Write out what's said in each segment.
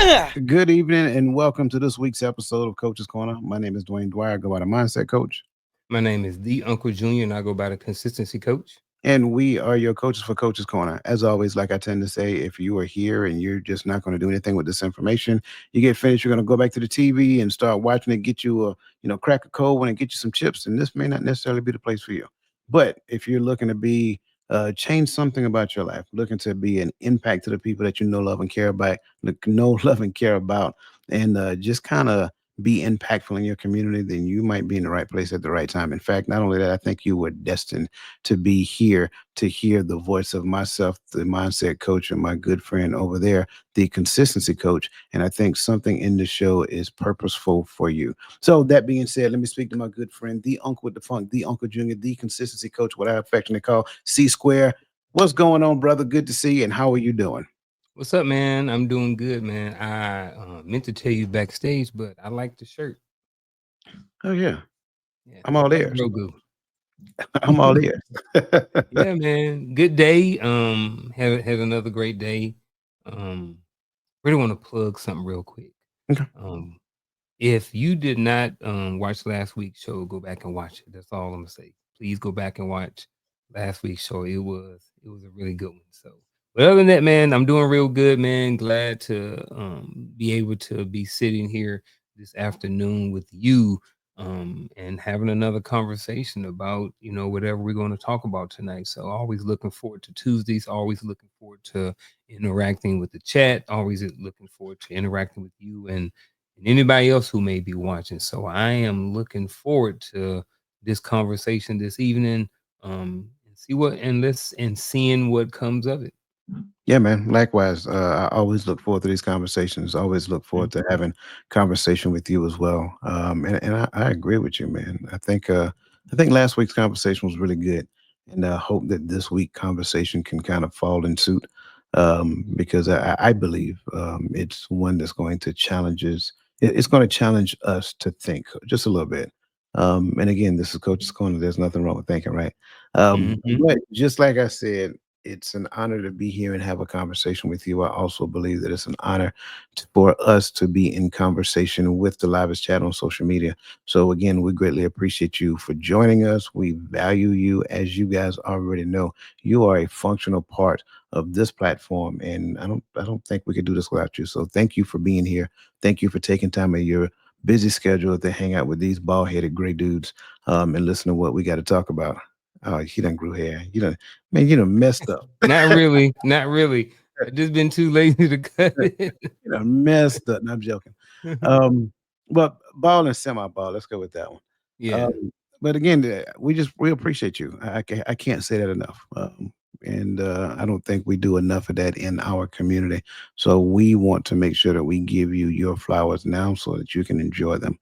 Good evening and welcome to this week's episode of Coach's Corner. My name is Dwayne Dwyer, go by the Mindset Coach, My name is the Uncle Junior, and I go by the Consistency Coach. and we are your coaches for Coach's Corner. As always, like I tend to say, if you are here and you're just not going to do anything with this information, you get finished, you're going to go back to the TV and start watching it, get you a, crack a cold one and get you some chips, and this may not necessarily be the place for you. But if you're looking to be change something about your life, looking to be an impact to the people that you know, love, and care about, love, and care about, and just kind of be impactful in your community, then you might be in the right place at the right time. In fact, not only that, I think you were destined to be here to hear the voice of myself, the mindset coach, and my good friend over there, the consistency coach. And I think something in the show is purposeful for you. So, that being said, let me speak to my good friend, the uncle with the funk, the Uncle Junior, the consistency coach, what I affectionately call C Square. What's going on, brother? Good to see you. And how are you doing? What's up, man? I'm doing good, man. I meant to tell you backstage, but I like the shirt. Oh, yeah. Yeah, I'm all like ears. Grogu. I'm all ears. Yeah, man. Good day. Had another great day. Um, really want to plug something real quick. Okay. Um, if you did not watch last week's show, go back and watch it. That's all I'm gonna say. Please go back and watch last week's show. It was a really good one. So, but other than that, man, I'm doing real good, man. Glad to be able to be sitting here this afternoon with you and having another conversation about whatever we're going to talk about tonight. So, always looking forward to Tuesdays. Always looking forward to interacting with the chat. Always looking forward to interacting with you and anybody else who may be watching. So I am looking forward to this conversation this evening, and see what and let's and seeing what comes of it. Yeah, man. Likewise, I always look forward to these conversations. Always look forward to Mhm. having conversation with you as well. And I agree with you, man. I think last week's conversation was really good, and I hope that this week conversation can kind of fall in suit, because I believe it's one that's going to it's going to challenge us to think just a little bit. And again, this is Coach's Corner. There's nothing wrong with thinking, right? Mhm. But just like I said, it's an honor to be here and have a conversation with you. I also believe that it's an honor for us to be in conversation with the livest chat on social media. So again, we greatly appreciate you for joining us. We value you, as you guys already know. You are a functional part of this platform, and I don't think we could do this without you. So thank you for being here. Thank you for taking time of your busy schedule to hang out with these bald headed gray dudes, and listen to what we got to talk about. Oh, he done grew hair. Man, messed up. Not really, not really. I just been too lazy to cut it. Messed up. No, I'm joking. Um, but ball and semi-ball. Let's go with that one. Yeah. But again, we appreciate you. I can't say that enough. And I don't think we do enough of that in our community. So we want to make sure that we give you your flowers now so that you can enjoy them.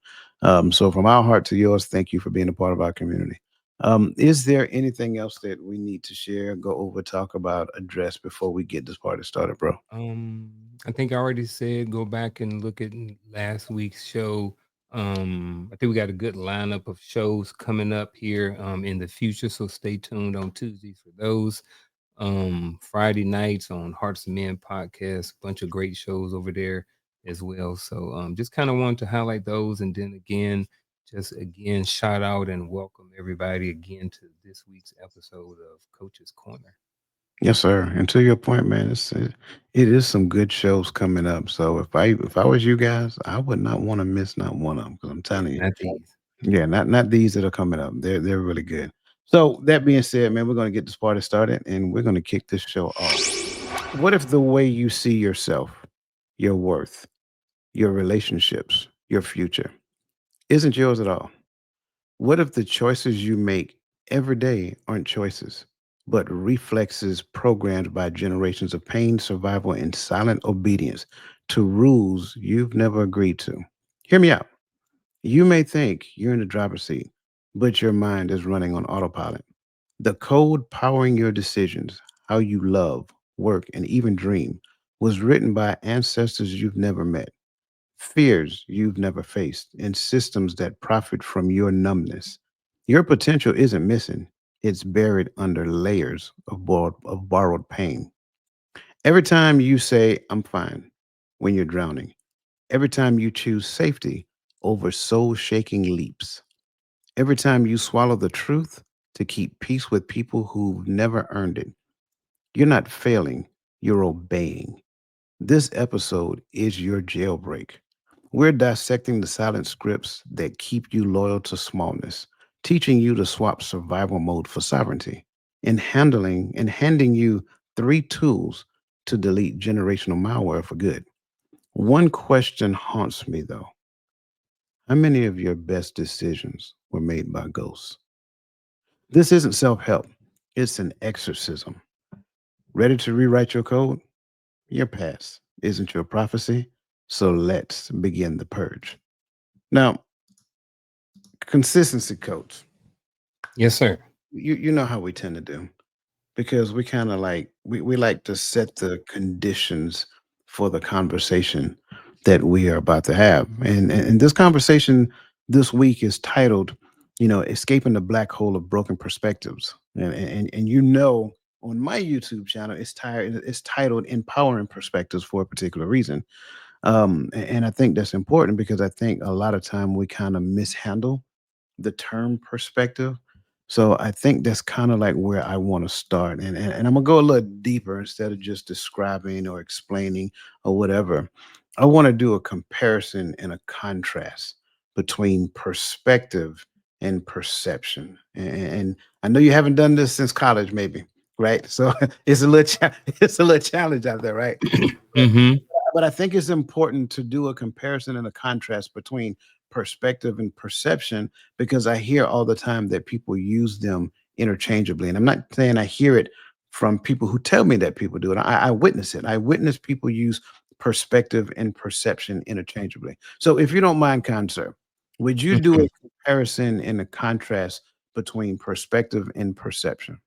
So from our heart to yours, thank you for being a part of our community. Is there anything else that we need to share, go over, talk about, address before we get this party started, bro? Um, I think I already said go back and look at last week's show. I think we got a good lineup of shows coming up here in the future, so stay tuned on Tuesdays for those. Friday nights on Hearts of Men podcast, bunch of great shows over there as well. So just kind of wanted to highlight those, and then again, just again shout out and welcome everybody again to this week's episode of Coach's Corner. Yes, sir. And to your point, man, it is some good shows coming up. So if I was you guys, I would not want to miss not one of them because I'm Yeah, telling you, not these. yeah, not these that are coming up. They're really good. So that being said, man, we're gonna get this party started and we're gonna kick this show off. What if the way you see yourself, your worth, your relationships, your future isn't yours at all? What if the choices you make every day aren't choices, but reflexes programmed by generations of pain, survival, and silent obedience to rules you've never agreed to? Hear me out. You may think you're in the driver's seat, but your mind is running on autopilot. The code powering your decisions, how you love, work, and even dream, was written by ancestors you've never met, fears you've never faced, and systems that profit from your numbness. Your potential isn't missing, it's buried under layers of borrowed pain. Every time you say, I'm fine, when you're drowning. Every time you choose safety over soul shaking leaps. Every time you swallow the truth to keep peace with people who've never earned it. You're not failing, you're obeying. This episode is your jailbreak. We're dissecting the silent scripts that keep you loyal to smallness, teaching you to swap survival mode for sovereignty, and handing you three tools to delete generational malware for good. One question haunts me though. How many of your best decisions were made by ghosts? This isn't self help, it's an exorcism. Ready to rewrite your code? Your past isn't your prophecy. So let's begin the purge. Now, consistency coach. Yes, sir. You know how we tend to do because we kind of like we like to set the conditions for the conversation that we are about to have. And this conversation this week is titled, escaping the black hole of broken perspectives. And on my YouTube channel it's titled Empowering Perspectives for a particular reason. And I think that's important because I think a lot of time we kind of mishandle the term perspective. So I think that's kind of like where I want to start. And I'm gonna go a little deeper instead of just describing or explaining or whatever. I want to do a comparison and a contrast between perspective and perception. And I know you haven't done this since college, maybe, right? So it's a it's a little challenge out there, right? Mm-hmm. But I think it's important to do a comparison and a contrast between perspective and perception because I hear all the time that people use them interchangeably. And I'm not saying I hear it from people who tell me that people do it. I witness it. I witness people use perspective and perception interchangeably. So if you don't mind, kind sir, would you do Mm-hmm. a comparison and a contrast between perspective and perception?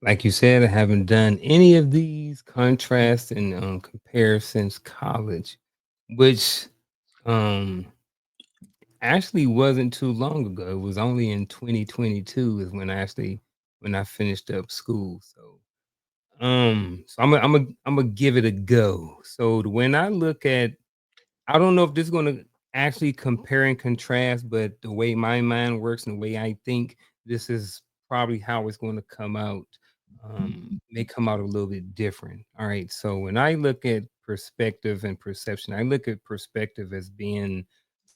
Like you said, I haven't done any of these contrasts and comparisons college, which um actually wasn't too long ago. It was only in 2022 is when I finished up school. So I'm gonna give it a go. So when I look at, I don't know if this is gonna actually compare and contrast, but the way my mind works and the way I think, this is probably how it's going to come out. May come out a little bit different. All right. So when I look at perspective and perception, I look at perspective as being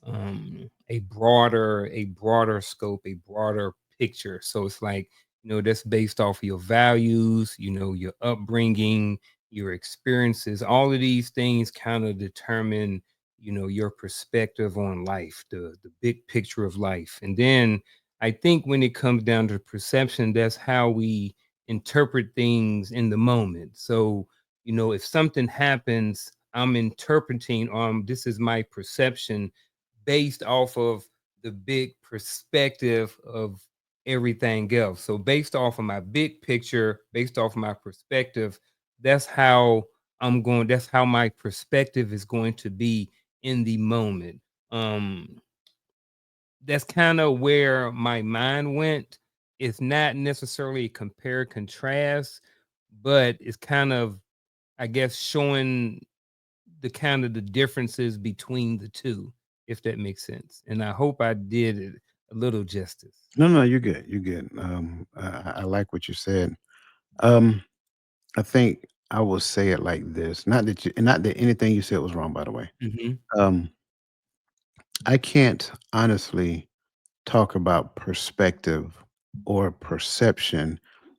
a broader scope, a broader picture. So it's like, that's based off of your values, your upbringing, your experiences. All of these things kind of determine, your perspective on life, the big picture of life. And then I think when it comes down to perception, that's how we interpret things in the moment. So, if something happens, I'm interpreting, this is my perception based off of the big perspective of everything else. So based off of my big picture, based off of my perspective, that's how that's how my perspective is going to be in the moment. Um that's kind of where my mind went. It's not necessarily a compare contrast, but it's kind of, I guess, showing the kind of the differences between the two, if that makes sense. And I hope I did it a little justice. No, no, you're good. You're good. I like what you said. Um, I think I will say it like this. Not that anything you said was wrong, by the way. Hmm. Um, I can't honestly talk about perspective or perception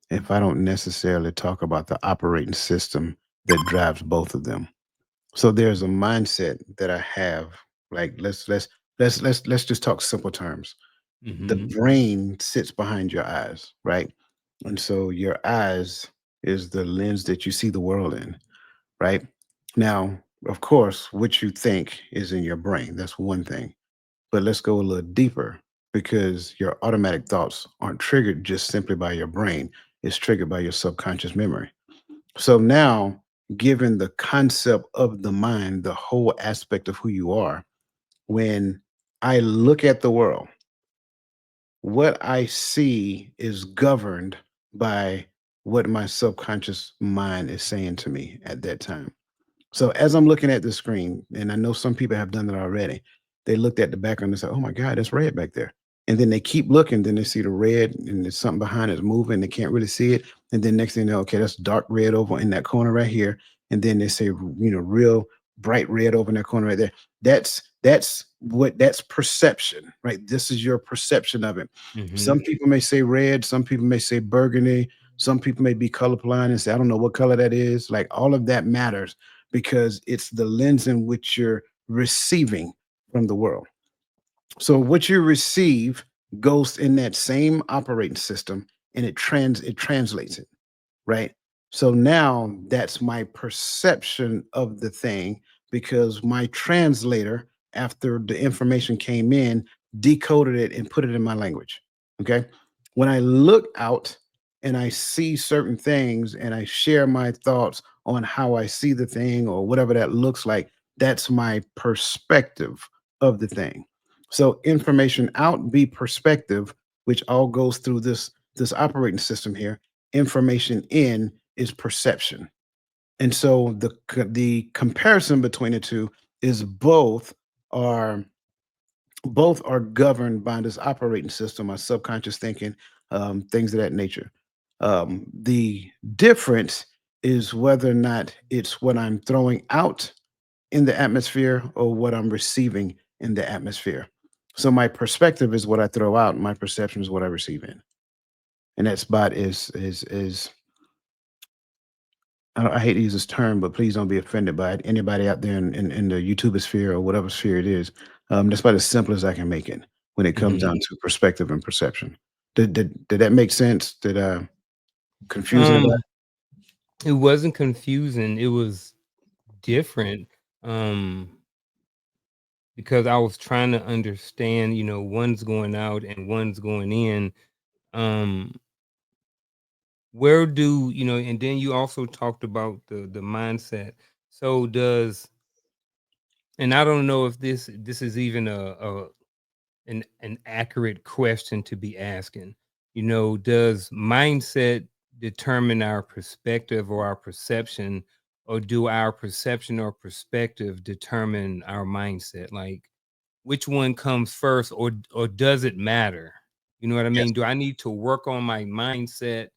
if I don't necessarily talk about the operating system that drives both of them. So there's a mindset that I have. Like let's just talk simple terms. The Hmm. brain sits behind your eyes, right? And so your eyes is the lens that you see the world in, right? Now, of course, what you think is in your brain. That's one thing. But let's go a little deeper because your automatic thoughts aren't triggered just simply by your brain, it's triggered by your subconscious memory. So now, given the concept of the mind, the whole aspect of who you are, when I look at the world, what I see is governed by what my subconscious mind is saying to me at that time. So as I'm looking at the screen, and I know some people have done that already, they looked at the background and said, "Oh my God, that's red back there." And then they keep looking, then they see the red, and there's something behind it's moving. They can't really see it, and then next thing you know, okay, that's dark red over in that corner right here. And then they say, real bright red over in that corner right there. That's perception, right? This is your perception of it. Mm-hmm. Some people may say red, some people may say burgundy, some people may be colorblind and say, I don't know what color that is. Like all of that matters because it's the lens in which you're receiving from the world. So what you receive goes in that same operating system and it translates it, right? So now that's my perception of the thing because my translator, after the information came in, decoded it and put it in my language. Okay. When I look out and I see certain things and I share my thoughts on how I see the thing or whatever that looks like, that's my perspective of the thing. So information out be perspective, which all goes through this operating system here. Information in is perception. And so the comparison between the two is are both are governed by this operating system, our subconscious thinking, things of that nature. The difference is whether or not it's what I'm throwing out in the atmosphere or what I'm receiving in the atmosphere. So my perspective is what I throw out, my perception is what I receive in. And that spot is I hate to use this term, but please don't be offended by it. Anybody out there in the YouTube sphere or whatever sphere it is, that's about as simple as I can make it when it comes Mm-hmm. down to perspective and perception. Did that make sense? Did confusing about Um, it wasn't confusing. It was different. Um, because I was trying to understand, one's going out and one's going in. Um, where do and then you also talked about the mindset. So does and I don't know if this is even an accurate question to be asking. Does mindset determine our perspective or our perception, or do our perception or perspective determine our mindset? Like, which one comes first, or does it matter? You know what I yes, mean? Do I need to work on my mindset,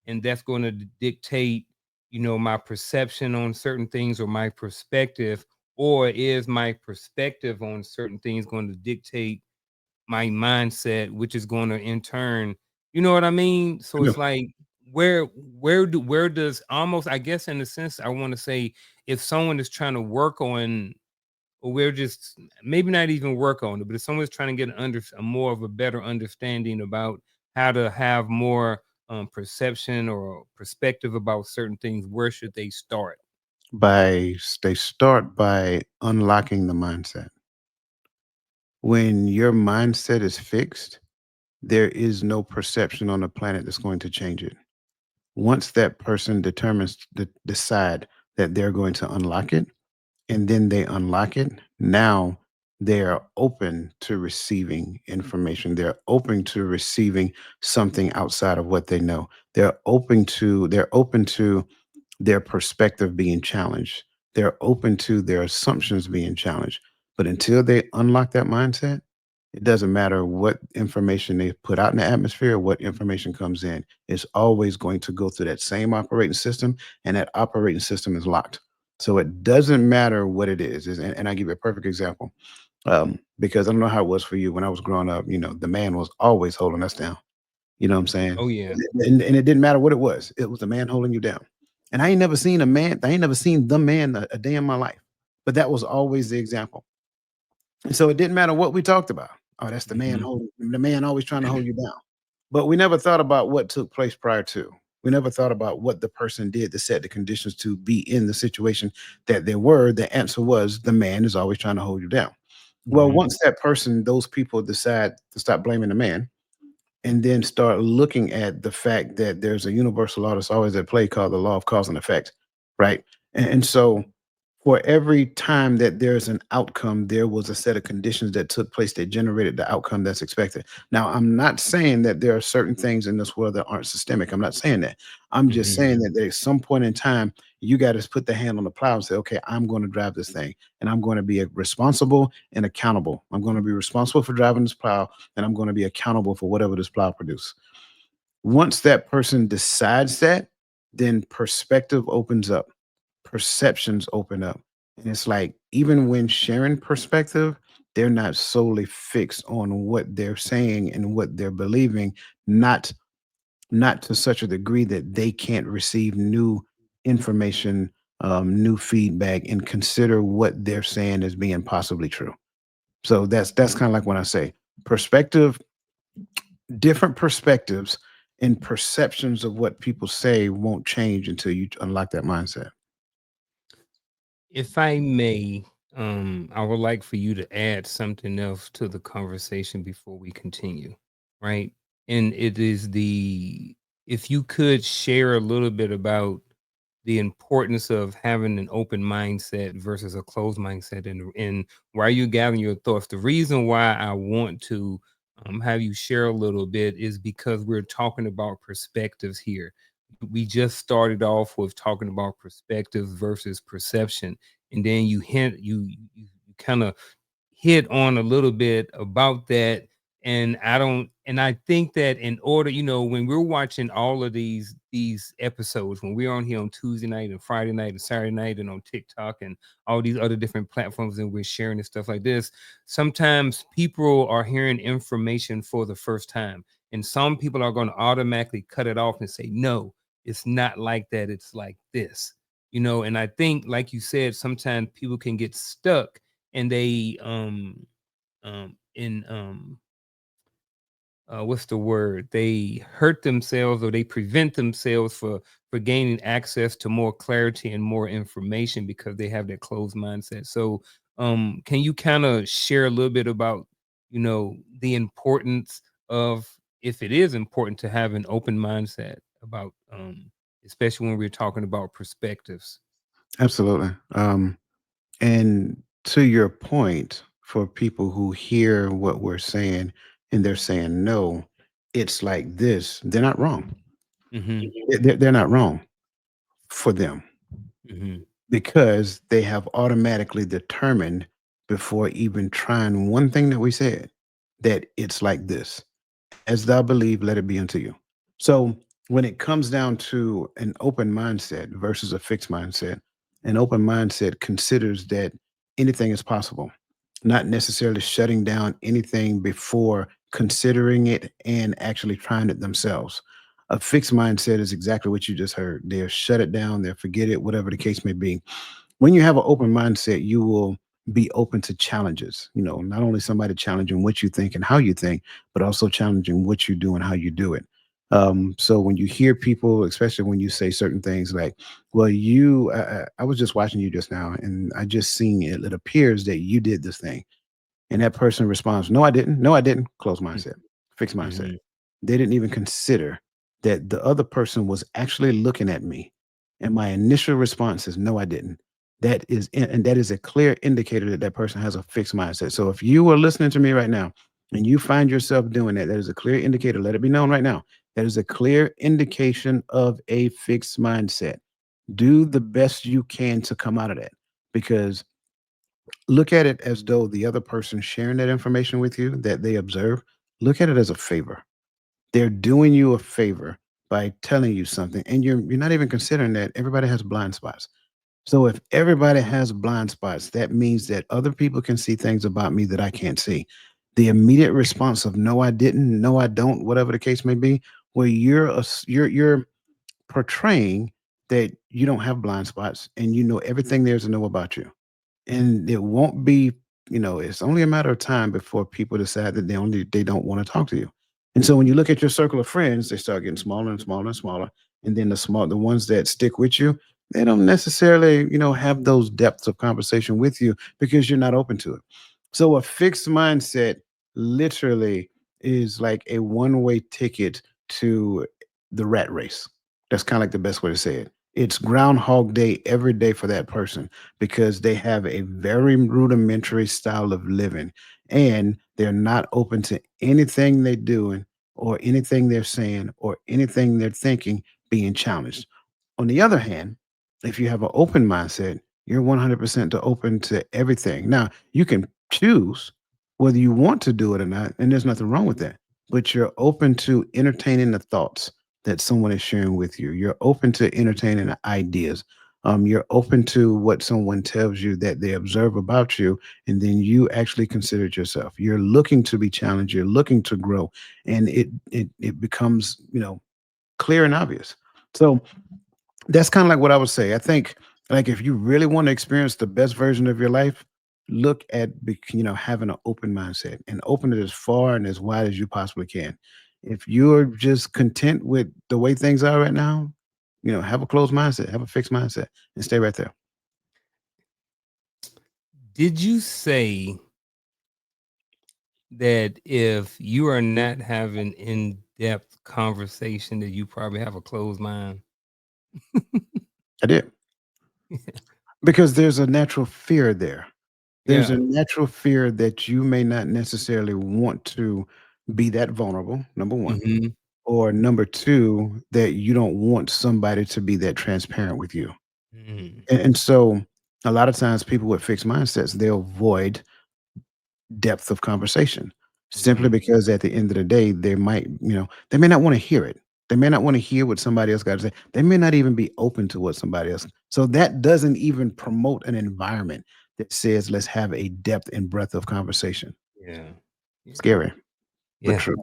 and that's going to dictate, my perception on certain things or my perspective, or is my perspective on certain things going to dictate my mindset, which is going to in turn, you know what I mean? So I do. it's like where does almost, I guess, in a sense, I want to say, if someone is trying to work on, or we're just maybe not even work on it, but if someone's trying to get a more of a better understanding about how to have more perception or perspective about certain things, where should they start? They start by unlocking the mindset. When your mindset is fixed, there is no perception on the planet that's going to change it. Once that person determines to decide that they're going to unlock it, and then they unlock it, now they are open to receiving information. They're open to receiving something outside of what they know. They're open to their perspective being challenged. They're open to their assumptions being challenged. But until they unlock that mindset, it doesn't matter what information they put out in the atmosphere, what information comes in. It's always going to go through that same operating system, and that operating system is locked. So it doesn't matter what it is. And I give you a perfect example because I don't know how it was for you when I was growing up. The man was always holding us down. You know what I'm saying? Oh yeah. And it didn't matter what it was. It was the man holding you down. And I ain't never seen a man. I ain't never seen the man a day in my life. But that was always the example. And so it didn't matter what we talked about. Oh, that's Hmm. the man always trying to hold you down. But we never thought about what took place prior to. We never thought about what the person did to set the conditions to be in the situation that they were. The answer was the man is always trying to hold you down. Well, Hmm. once those people decide to stop blaming the man and then start looking at the fact that there's a universal law that's always at play called the law of cause and effect, right? And so For every time that there's an outcome, there was a set of conditions that took place that generated the outcome that's expected. Now, I'm not saying that there are certain things in this world that aren't systemic. I'm not saying that. I'm just Mhm. saying that there's some point in time you got to put the hand on the plow and say, okay, I'm going to drive this thing, and I'm going to be responsible and accountable. I'm going to be responsible for driving this plow, and I'm going to be accountable for whatever this plow produces. Once that person decides that, then perspective opens up, perceptions open up. And it's like, even when sharing perspective, they're not solely fixed on what they're saying and what they're believing, not not to such a degree that they can't receive new information, new feedback, and consider what they're saying as being possibly true. So that's kind of like when I say perspective, different perspectives and perceptions of what people say won't change until you unlock that mindset. If I may, I would like for you to add something else to the conversation before we continue, right? And it is the if you could share a little bit about the importance of having an open mindset versus a closed mindset, and why you gathering your thoughts. The reason why I want to have you share a little bit is because we're talking about perspectives here. We just started off with talking about perspectives versus perception, and then you kind of hit on a little bit about that. And I think that in order, when we're watching all of these episodes, when we're on here on Tuesday night and Friday night and Saturday night and on TikTok and all these other different platforms, and we're sharing and stuff like this, sometimes people are hearing information for the first time, and some people are going to automatically cut it off and say, no, it's not like that, it's like this. And I think, like you said, sometimes people can get stuck, and they in what's the word, they hurt themselves, or they prevent themselves for gaining access to more clarity and more information because they have that closed mindset. So can you kind of share a little bit about the importance of, if it is important, to have an open mindset about especially when we're talking about perspectives. Absolutely. And to your point, for people who hear what we're saying and they're saying no, it's like this. They're not wrong. Mm-hmm. They're not wrong for them, Mm-hmm. because they have automatically determined before even trying one thing that we said that it's like this. As thou believe, let it be unto you. So when it comes down to an open mindset versus a fixed mindset, an open mindset considers that anything is possible, not necessarily shutting down anything before considering it and actually trying it themselves. A fixed mindset is exactly what you just heard. They'll shut it down, they'll forget it, whatever the case may be. When you have an open mindset, you will be open to challenges. Not only somebody challenging what you think and how you think, but also challenging what you do and how you do it. So when you hear people, especially when you say certain things like, "Well, I was just watching you just now, and I just seen it. It appears that you did this thing." And that person responds, "No, I didn't. No, I didn't." Closed mindset, fixed mindset. Mm-hmm. They didn't even consider that the other person was actually looking at me. And my initial response is, "No, I didn't." And that is a clear indicator that that person has a fixed mindset. So if you are listening to me right now and you find yourself doing that, that is a clear indicator. Let it be known right now. That is a clear indication of a fixed mindset. Do the best you can to come out of that, because look at it as though the other person sharing that information with you that they observe, look at it as a favor. They're doing you a favor by telling you something, and you're not even considering that everybody has blind spots. So if everybody has blind spots, that means that other people can see things about me that I can't see. The immediate response of "No, I didn't," "No, I don't," whatever the case may be, where you're portraying that you don't have blind spots and you know everything there's to know about you. And it won't be, it's only a matter of time before people decide that they don't want to talk to you. And so when you look at your circle of friends, they start getting smaller and smaller and smaller. And then the ones that stick with you, they don't necessarily, have those depths of conversation with you because you're not open to it. So a fixed mindset literally is like a one-way ticket to the rat race. That's kind of like the best way to say it. It's Groundhog Day every day for that person because they have a very rudimentary style of living and they're not open to anything they're doing or anything they're saying or anything they're thinking being challenged. On the other hand, if you have an open mindset, you're 100% to open to everything. Now, you can choose whether you want to do it or not, and there's nothing wrong with that. But you're open to entertaining the thoughts that someone is sharing with you. You're open to entertaining the ideas. You're open to what someone tells you that they observe about you, and then you actually consider it yourself. You're looking to be challenged. You're looking to grow, and it becomes clear and obvious. So that's kind of like what I would say. I think like if you really want to experience the best version of your life, look at having an open mindset and open it as far and as wide as you possibly can. If you're just content with the way things are right now, have a closed mindset, have a fixed mindset, and stay right there. Did you say that if you are not having in-depth conversation, that you probably have a closed mind? I did because there's a natural fear there. There's Yeah. a natural fear that you may not necessarily want to be that vulnerable. Number one. Mhm. Or number 2, that you don't want somebody to be that transparent with you. Mm. And so a lot of times people with fixed mindsets, they'll avoid depth of conversation simply Mhm. because at the end of the day, they may not want to hear it. They may not want to hear what somebody else got to say. They may not even be open to what somebody else. So that doesn't even promote an environment that says let's have a depth and breadth of conversation. Yeah. Yeah. Scary, but Yeah. true.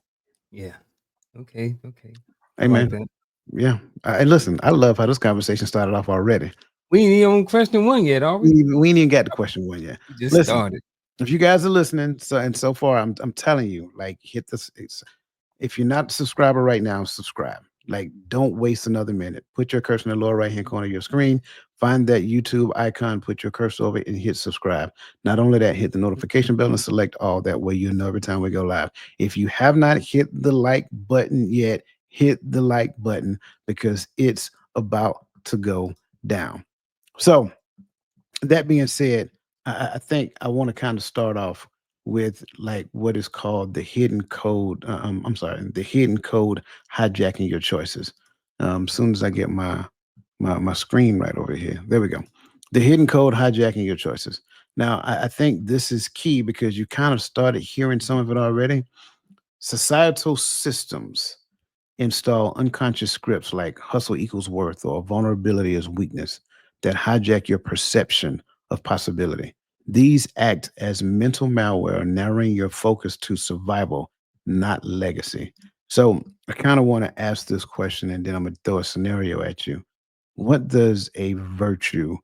Yeah. Okay, okay. I like Amen. that. Yeah. And listen, I love how this conversation started off already. We ain't even on question 1 yet, are we? We ain't even got the question one yet. We just Listen, started. if you guys are listening, so far, I'm telling you, like, hit this. If you're not a subscriber right now, subscribe. Like, don't waste another minute. Put your cursor in the lower right hand corner of your screen. Find that YouTube icon. Put your cursor over it and hit subscribe. Not only that, hit the notification bell and select all. That way, you know every time we go live. If you have not hit the like button yet, hit the like button because it's about to go down. So that being said, I think I want to kind of start off with like what is called the hidden code. I'm sorry, the hidden code hijacking your choices. Soon as I get my screen right over here, there we go. The hidden code hijacking your choices. Now, I think this is key because you kind of started hearing some of it already. Societal systems install unconscious scripts like hustle equals worth or vulnerability is weakness that hijack your perception of possibility. These act as mental malware, narrowing your focus to survival, not legacy. So I kind of want to ask this question and then I'm going to throw a scenario at you. What does a virtue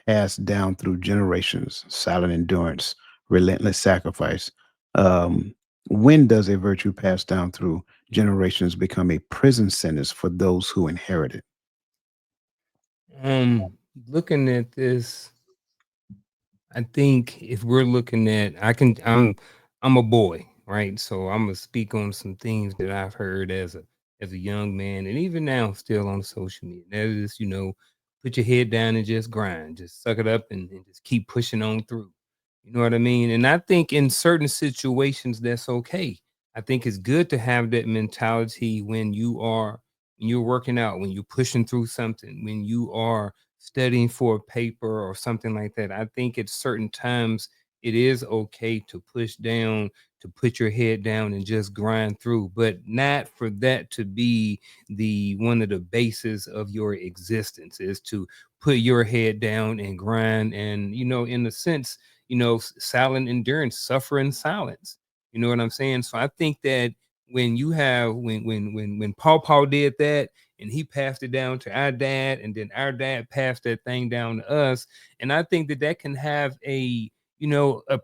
passed down through generations, silent endurance, relentless sacrifice? Um, when does a virtue passed down through generations become a prison sentence for those who inherit it? Looking at this, I think if we're looking at, I'm a boy, right? So I'm gonna speak on some things that I've heard as a young man, and even now still on social media. That is, put your head down and just grind, just suck it up and just keep pushing on through. You know what I mean? And I think in certain situations that's okay. I think it's good to have that mentality when you're working out, when you're pushing through something, when you are studying for a paper or something like that. I think at certain times it is okay to push down, to put your head down and just grind through, but not for that to be the one of the bases of your existence is to put your head down and grind and in a sense, silent endurance, suffer in silence. You know what I'm saying? So I think that when you have when Paul did that and he passed it down to our dad and then our dad passed that thing down to us, and I think that that can have a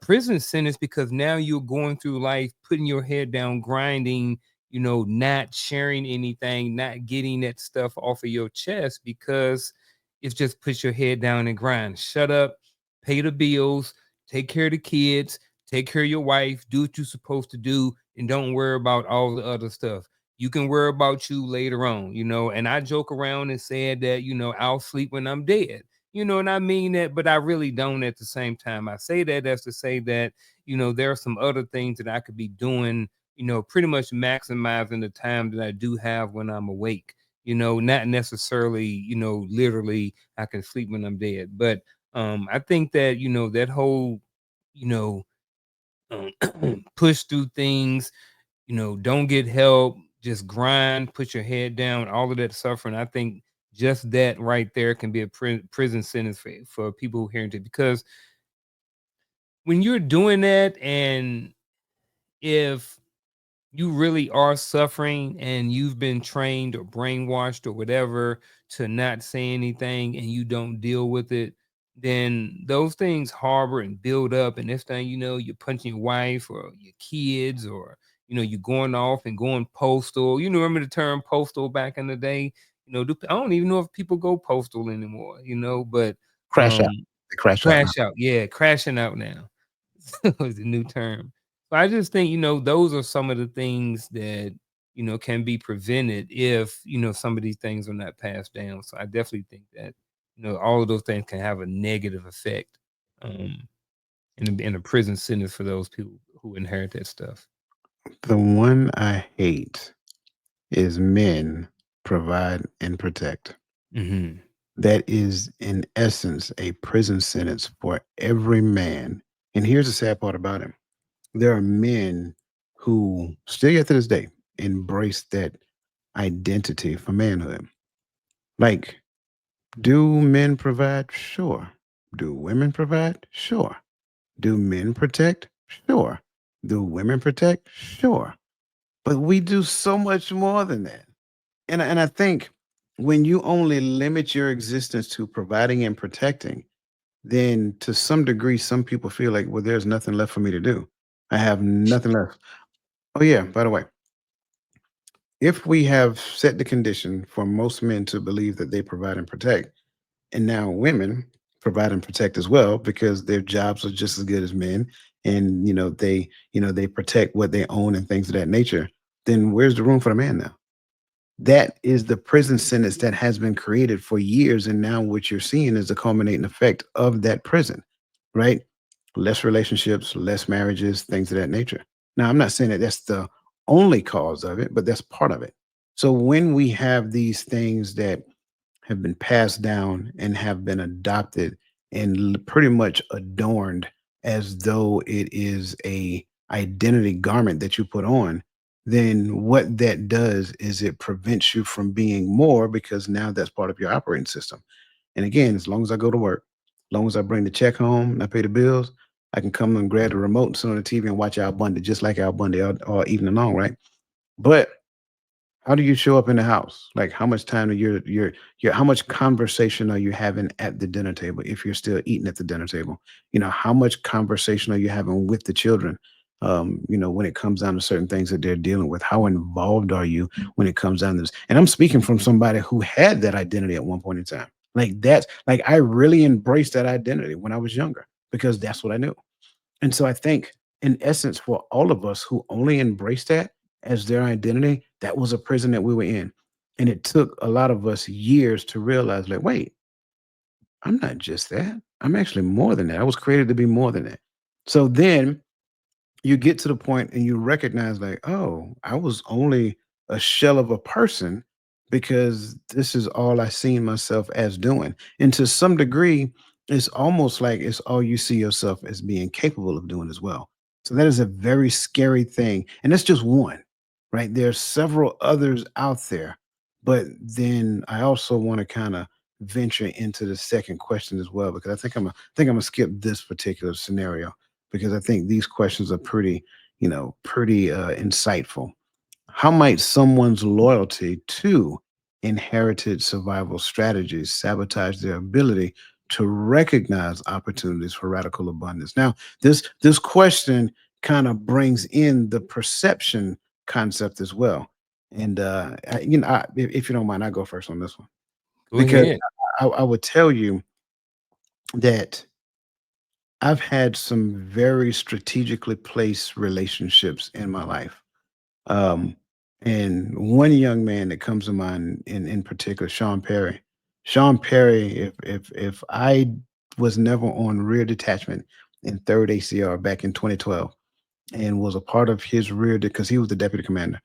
prison sentence because now you're going through life putting your head down, grinding, not sharing anything, not getting that stuff off of your chest because it's just put your head down and grind. Shut up, pay the bills, take care of the kids, take care of your wife, do what you're supposed to do, and don't worry about all the other stuff. You can worry about you later on, And I joke around and said that, I'll sleep when I'm dead. And I mean that, but I really don't at the same time. I say that as to say that, there are some other things that I could be doing, pretty much maximizing the time that I do have when I'm awake. Not necessarily, literally I can sleep when I'm dead. But I think that, that whole, you know, push through things, don't get help, just grind, put your head down, all of that suffering. I think just that right there can be a prison sentence for people who hear it, because when you're doing that, and if you really are suffering and you've been trained or brainwashed or whatever to not say anything, and you don't deal with it, then those things harbor and build up. And next thing you know, you're punching your wife or your kids, or, you're going off and going postal. Remember the term postal back in the day? I don't even know if people go postal anymore, but Crash out. um, Crash out now. crash out. Yeah, crashing out now. Was the new term. But I just think, those are some of the things that, can be prevented if, some of these things are not passed down. So I definitely think that, all of those things can have a negative effect, um, in a prison sentence for those people who inherit that stuff. The one I hate is men provide and protect. Hmm. That is, in essence, a prison sentence for every man. And here's the sad part about it: there are men who still yet to this day embrace that identity for manhood. Like, do men provide? Sure. Do women provide? Sure. Do men protect? Sure. Do women protect? Sure. But we do so much more than that. And I think when you only limit your existence to providing and protecting, then to some degree, some people feel like, well, there's nothing left for me to do. I have nothing left. Oh, yeah, by the way, if we have set the condition for most men to believe that they provide and protect, and now women provide and protect as well because their jobs are just as good as men, and they protect what they own and things of that nature, then where's the room for the man now? That is the prison sentence that has been created for years. And now what you're seeing is the culminating effect of that prison, right? Less relationships, less marriages, things of that nature. Now, I'm not saying that that's the only cause of it, but that's part of it. So when we have these things that have been passed down and have been adopted and pretty much adorned as though it is a identity garment that you put on, then what that does is it prevents you from being more, because now that's part of your operating system. And again, as long as I go to work, as long as I bring the check home and I pay the bills, I can come and grab the remote and sit on the TV and watch Al Bundy just like Al Bundy all evening long, right? But how do you show up in the house? Like, how much time are how much conversation are you having at the dinner table if you're still eating at the dinner table? How much conversation are you having with the children? When it comes down to certain things that they're dealing with, how involved are you when it comes down to this? And I'm speaking from somebody who had that identity at one point in time. Like, that's like, I really embraced that identity when I was younger because that's what I knew. And so I think, in essence, for all of us who only embrace that as their identity, that was a prison that we were in. And it took a lot of us years to realize, like, wait, I'm not just that. I'm actually more than that. I was created to be more than that. So then you get to the point and you recognize, like, oh, I was only a shell of a person because this is all I seen myself as doing. And to some degree, it's almost like it's all you see yourself as being capable of doing as well. So that is a very scary thing. And that's just one, right? There's several others out there. But then I also want to kind of venture into the second question as well, because I think I'm gonna skip this particular scenario because I think these questions are pretty insightful. How might someone's loyalty to inherited survival strategies sabotage their ability to recognize opportunities for radical abundance? Now, this question kind of brings in the perception concept as well. And if you don't mind, I go first on this one Go because ahead. I would tell you that I've had some very strategically placed relationships in my life. Um, And one young man that comes to mind in particular, Sean Perry. Sean Perry, if I was never on rear detachment in third ACR back in 2012 and was a part of his rear because he was the deputy commander,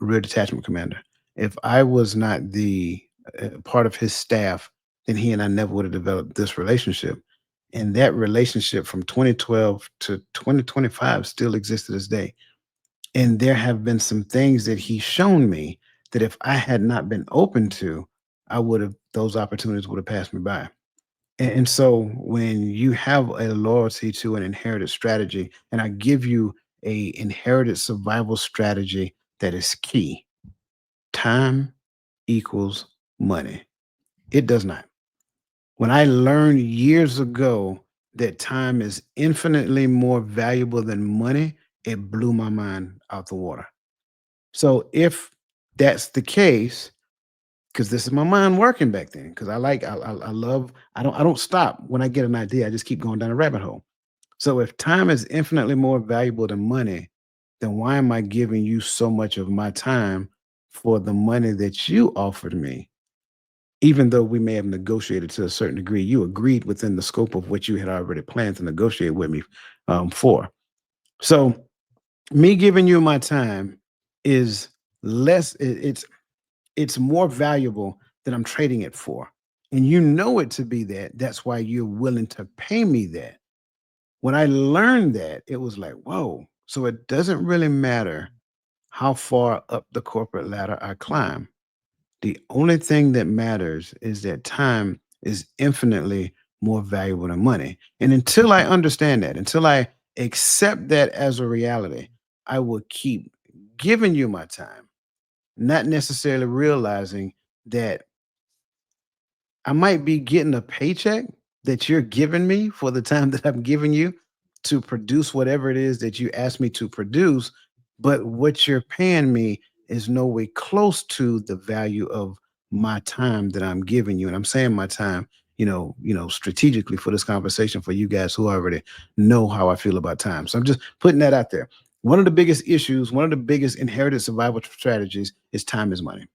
rear detachment commander. If I was not the part of his staff, then he and I never would have developed this relationship. And that relationship from 2012 to 2025 still exists to this day. And there have been some things that he's shown me that if I had not been open to, I would have those opportunities would have passed me by. And so when you have a loyalty to an inherited strategy, and I give you a inherited survival strategy that is key, time equals money. It does not. When I learned years ago that time is infinitely more valuable than money, it blew my mind out the water. So if that's the case, because this is my mind working back then, because I love I don't stop when I get an idea. I just keep going down a rabbit hole. So if time is infinitely more valuable than money, then why am I giving you so much of my time for the money that you offered me? Even though we may have negotiated to a certain degree, you agreed within the scope of what you had already planned to negotiate with me for. So me giving you my time is less. It's more valuable than I'm trading it for. And you know it to be that. That's why you're willing to pay me that. When I learned that, it was like, whoa. So it doesn't really matter how far up the corporate ladder I climb. The only thing that matters is that time is infinitely more valuable than money. And until I understand that, until I accept that as a reality, I will keep giving you my time, not necessarily realizing that I might be getting a paycheck that you're giving me for the time that I'm giving you to produce whatever it is that you asked me to produce, but what you're paying me is no way close to the value of my time that I'm giving you. And I'm saying my time, strategically for this conversation for you guys who already know how I feel about time. So I'm just putting that out there. One of the biggest issues, one of the biggest inherited survival strategies is time is money.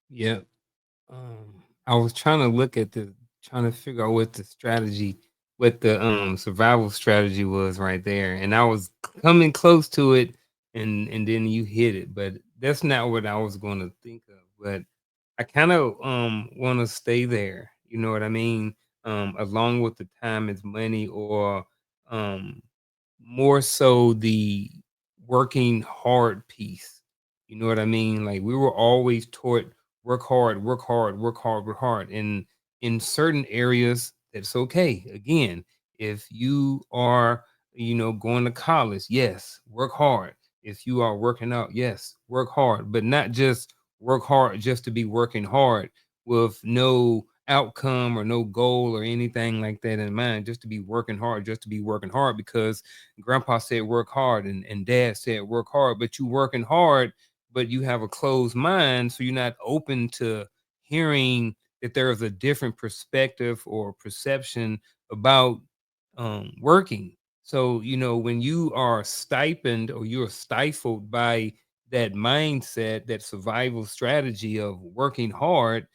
Yeah. I was trying to look at trying to figure out what the survival strategy was right there, and I was coming close to it, and then you hit it, but that's not what I was going to think of. But I kind of want to stay there. You know what I mean? Along with the time is money, or um more so the working hard piece. You know what I mean? Like we were always taught work hard, work hard, work hard, work hard. And in certain areas, that's okay. Again, if you are, going to college, yes, work hard. If you are working out, yes, work hard, but not just work hard just to be working hard with no outcome or no goal or anything like that in mind, just to be working hard, just to be working hard because grandpa said work hard and dad said work hard, but you working hard, but you have a closed mind, so you're not open to hearing that there is a different perspective or perception about working. So when you are stipend or you're stifled by that mindset, that survival strategy of working hard,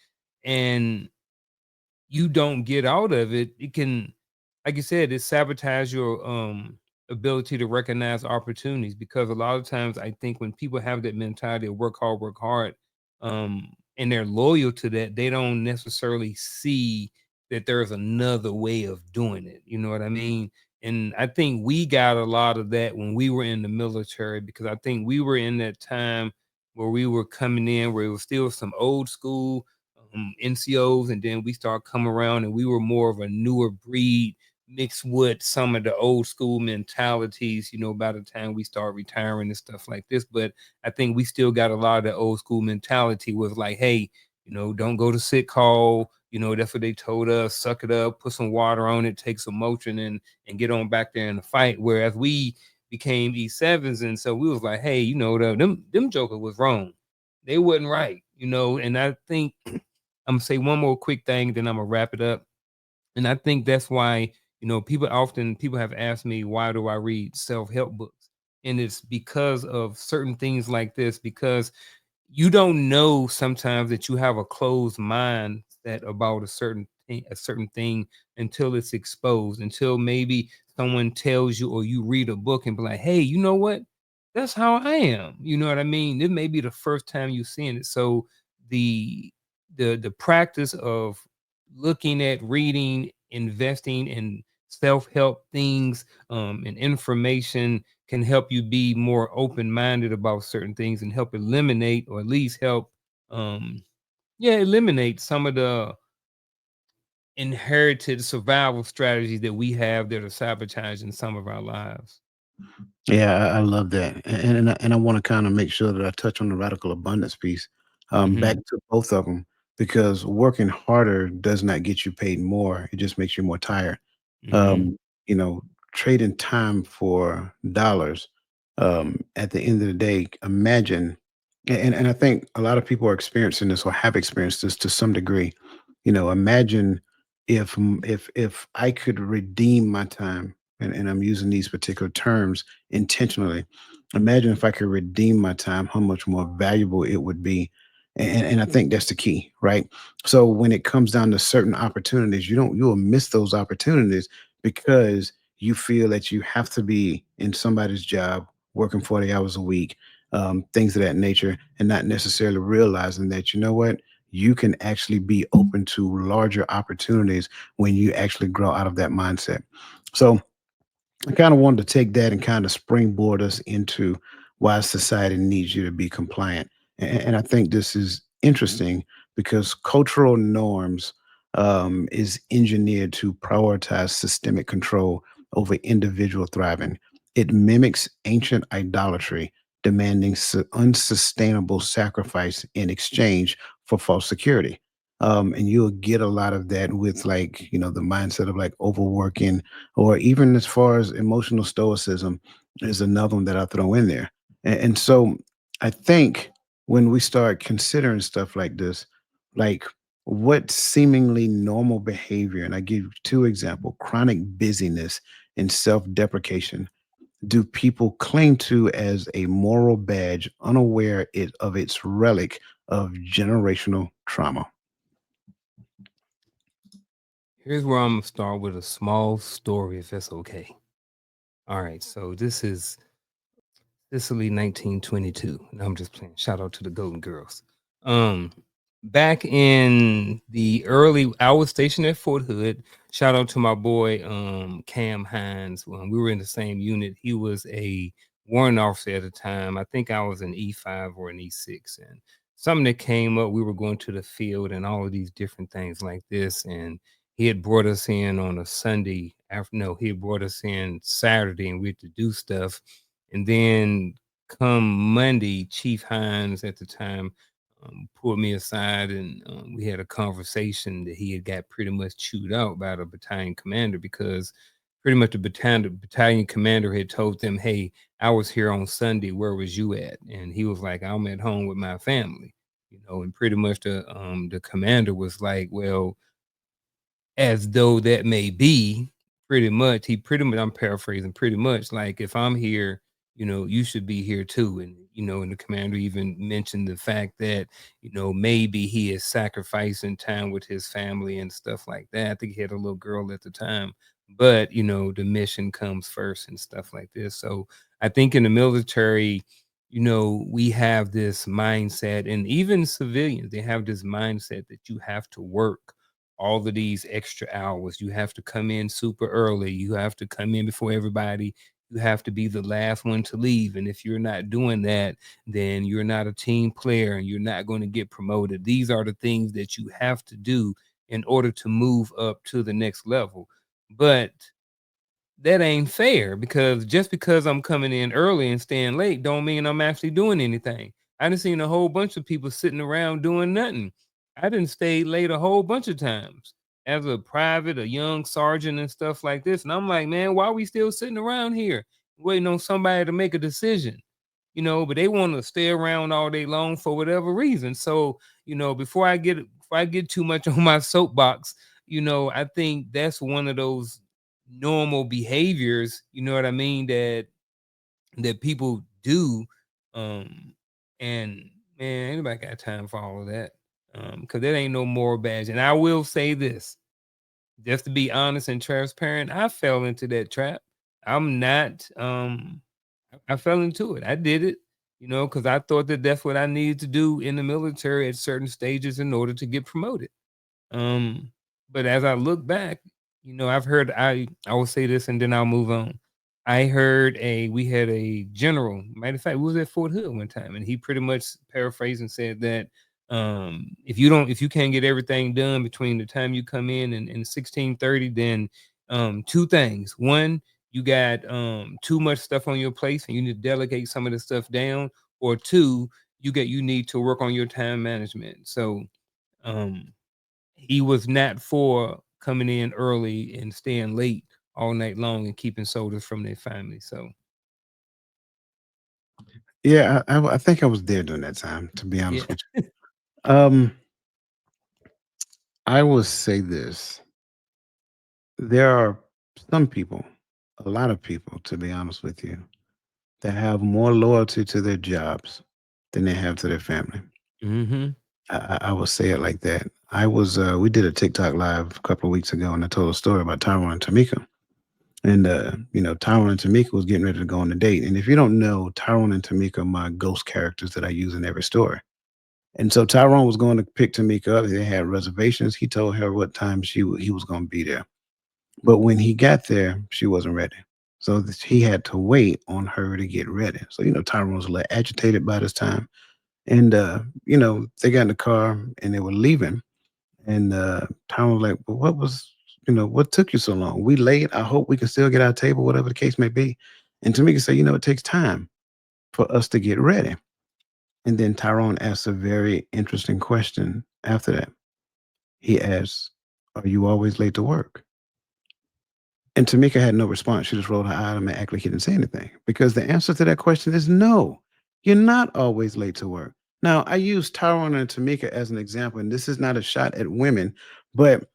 and you don't get out of it, it can, like you said, it sabotage your ability to recognize opportunities. Because a lot of times I think when people have that mentality of work hard, and they're loyal to that, they don't necessarily see that there's another way of doing it. You know what I mean? And I think we got a lot of that when we were in the military, because I think we were in that time where we were coming in where it was still some old school NCOs, and then we started coming around and we were more of a newer breed mixed with some of the old school mentalities, by the time we start retiring and stuff like this. But I think we still got a lot of the old school mentality was like, hey, don't go to sick call. That's what they told us. Suck it up, put some water on it, take some motion, and get on back there in the fight. Whereas we became E7s, and so we was like, hey, them Joker was wrong. They wasn't right, and I think I'm gonna say one more quick thing, then I'm gonna wrap it up. And I think that's why, people have asked me, why do I read self-help books? And it's because of certain things like this, because you don't know sometimes that you have a closed mindset about a certain thing until it's exposed, until maybe someone tells you or you read a book and be like, hey, you know what? That's how I am. You know what I mean? It may be the first time you've seen it. So the the practice of looking at reading, investing in self-help things, and information can help you be more open-minded about certain things and help eliminate, or at least help um eliminate some of the inherited survival strategies that we have that are sabotaging some of our lives. Yeah, I love that, and I want to kind of make sure that I touch on the radical abundance piece. Back Hmm. to both of them, because working harder does not get you paid more; it just makes you more tired. Hmm. Um, you know, trading time for dollars. At the end of the day, imagine, and I think a lot of people are experiencing this or have experienced this to some degree. Imagine if I could redeem my time, and I'm using these particular terms intentionally. Imagine if I could redeem my time, how much more valuable it would be. And I think that's the key, right? So when it comes down to certain opportunities, you will miss those opportunities because you feel that you have to be in somebody's job working 40 hours a week, things of that nature, and not necessarily realizing that, you know what, you can actually be open to larger opportunities when you actually grow out of that mindset. So I kind of wanted to take that and kind of springboard us into why society needs you to be compliant. And I think this is interesting because cultural norms is engineered to prioritize systemic control over individual thriving. It mimics ancient idolatry, demanding unsustainable sacrifice in exchange for false security. And you'll get a lot of that with, like, the mindset of like overworking, or even as far as emotional stoicism is another one that I throw in there. And so I think when we start considering stuff like this, like what seemingly normal behavior, and I give you two examples: chronic busyness and self-deprecation, do people cling to as a moral badge, unaware of its relic of generational trauma? Here's where I'm gonna start with a small story, if that's okay. All right, so this is Sicily 1922. No, I'm just playing. Shout out to the Golden Girls. Um, Back in the early, I was stationed at Fort Hood. Shout out to my boy Cam Hines. When we were in the same unit, he was a warrant officer at the time. I think I was an E5 or an E6, and something that came up. We were going to the field and all of these different things like this, and he had brought us in on a Sunday. After no, he had brought us in Saturday, and we had to do stuff, and then come Monday, Chief Hines at the time pulled me aside, and we had a conversation that he had got pretty much chewed out by the battalion commander, because pretty much the battalion commander had told them, hey, I was here on Sunday. Where was you at? And he was like, I'm at home with my family. And pretty much the commander was like, well, as though that may be, pretty much, I'm paraphrasing, pretty much like, if I'm here, you should be here too. And the commander even mentioned the fact that, maybe he is sacrificing time with his family and stuff like that. I think he had a little girl at the time, but the mission comes first and stuff like this. So I think in the military, we have this mindset, and even civilians, they have this mindset that you have to work all of these extra hours. You have to come in super early. You have to come in before everybody. You have to be the last one to leave. And if you're not doing that, then you're not a team player and you're not going to get promoted. These are the things that you have to do in order to move up to the next level. But that ain't fair, because just because I'm coming in early and staying late don't mean I'm actually doing anything. I done seen a whole bunch of people sitting around doing nothing. I didn't stay late a whole bunch of times as a private, a young sergeant and stuff like this. And I'm like, man, why are we still sitting around here waiting on somebody to make a decision? But they want to stay around all day long for whatever reason. So, before I get too much on my soapbox, I think that's one of those normal behaviors, you know what I mean, that that people do. Um, and man, anybody got time for all of that? Because that ain't no moral badge. And I will say this, just to be honest and transparent, I fell into that trap. I'm not. I fell into it. I did it. Because I thought that that's what I needed to do in the military at certain stages in order to get promoted. Um, but as I look back, I've heard I will say this and then I'll move on. I heard we had a general, matter of fact, we was at Fort Hood one time, and he pretty much paraphrased and said that if you can't get everything done between the time you come in and 16:30, then two things. One, you got too much stuff on your plate and you need to delegate some of the stuff down, or two, you need to work on your time management. So um he was not for coming in early and staying late all night long and keeping soldiers from their family. So Yeah, I think I was there during that time, to be yeah. honest with you. I will say this. There are some people, a lot of people, to be honest with you, that have more loyalty to their jobs than they have to their family. Mm-hmm. I will say it like that. We did a TikTok live a couple of weeks ago, and I told a story about Tyrone and Tamika. And Tyrone and Tamika was getting ready to go on a date. And if you don't know, Tyrone and Tamika are my ghost characters that I use in every story. And so Tyrone was going to pick Tamika up. They had reservations. He told her what time he was going to be there. But when he got there, she wasn't ready. So he had to wait on her to get ready. So, Tyrone was a little agitated by this time. And, they got in the car and they were leaving. And Tyrone was like, well, what took you so long? We late. I hope we can still get our table, whatever the case may be. And Tamika said, it takes time for us to get ready. And then Tyrone asked a very interesting question after that. He asked, are you always late to work? And Tamika had no response. She just rolled her eye and acted like he didn't say anything. Because the answer to that question is no. You're not always late to work. Now, I use Tyrone and Tamika as an example, and this is not a shot at women, but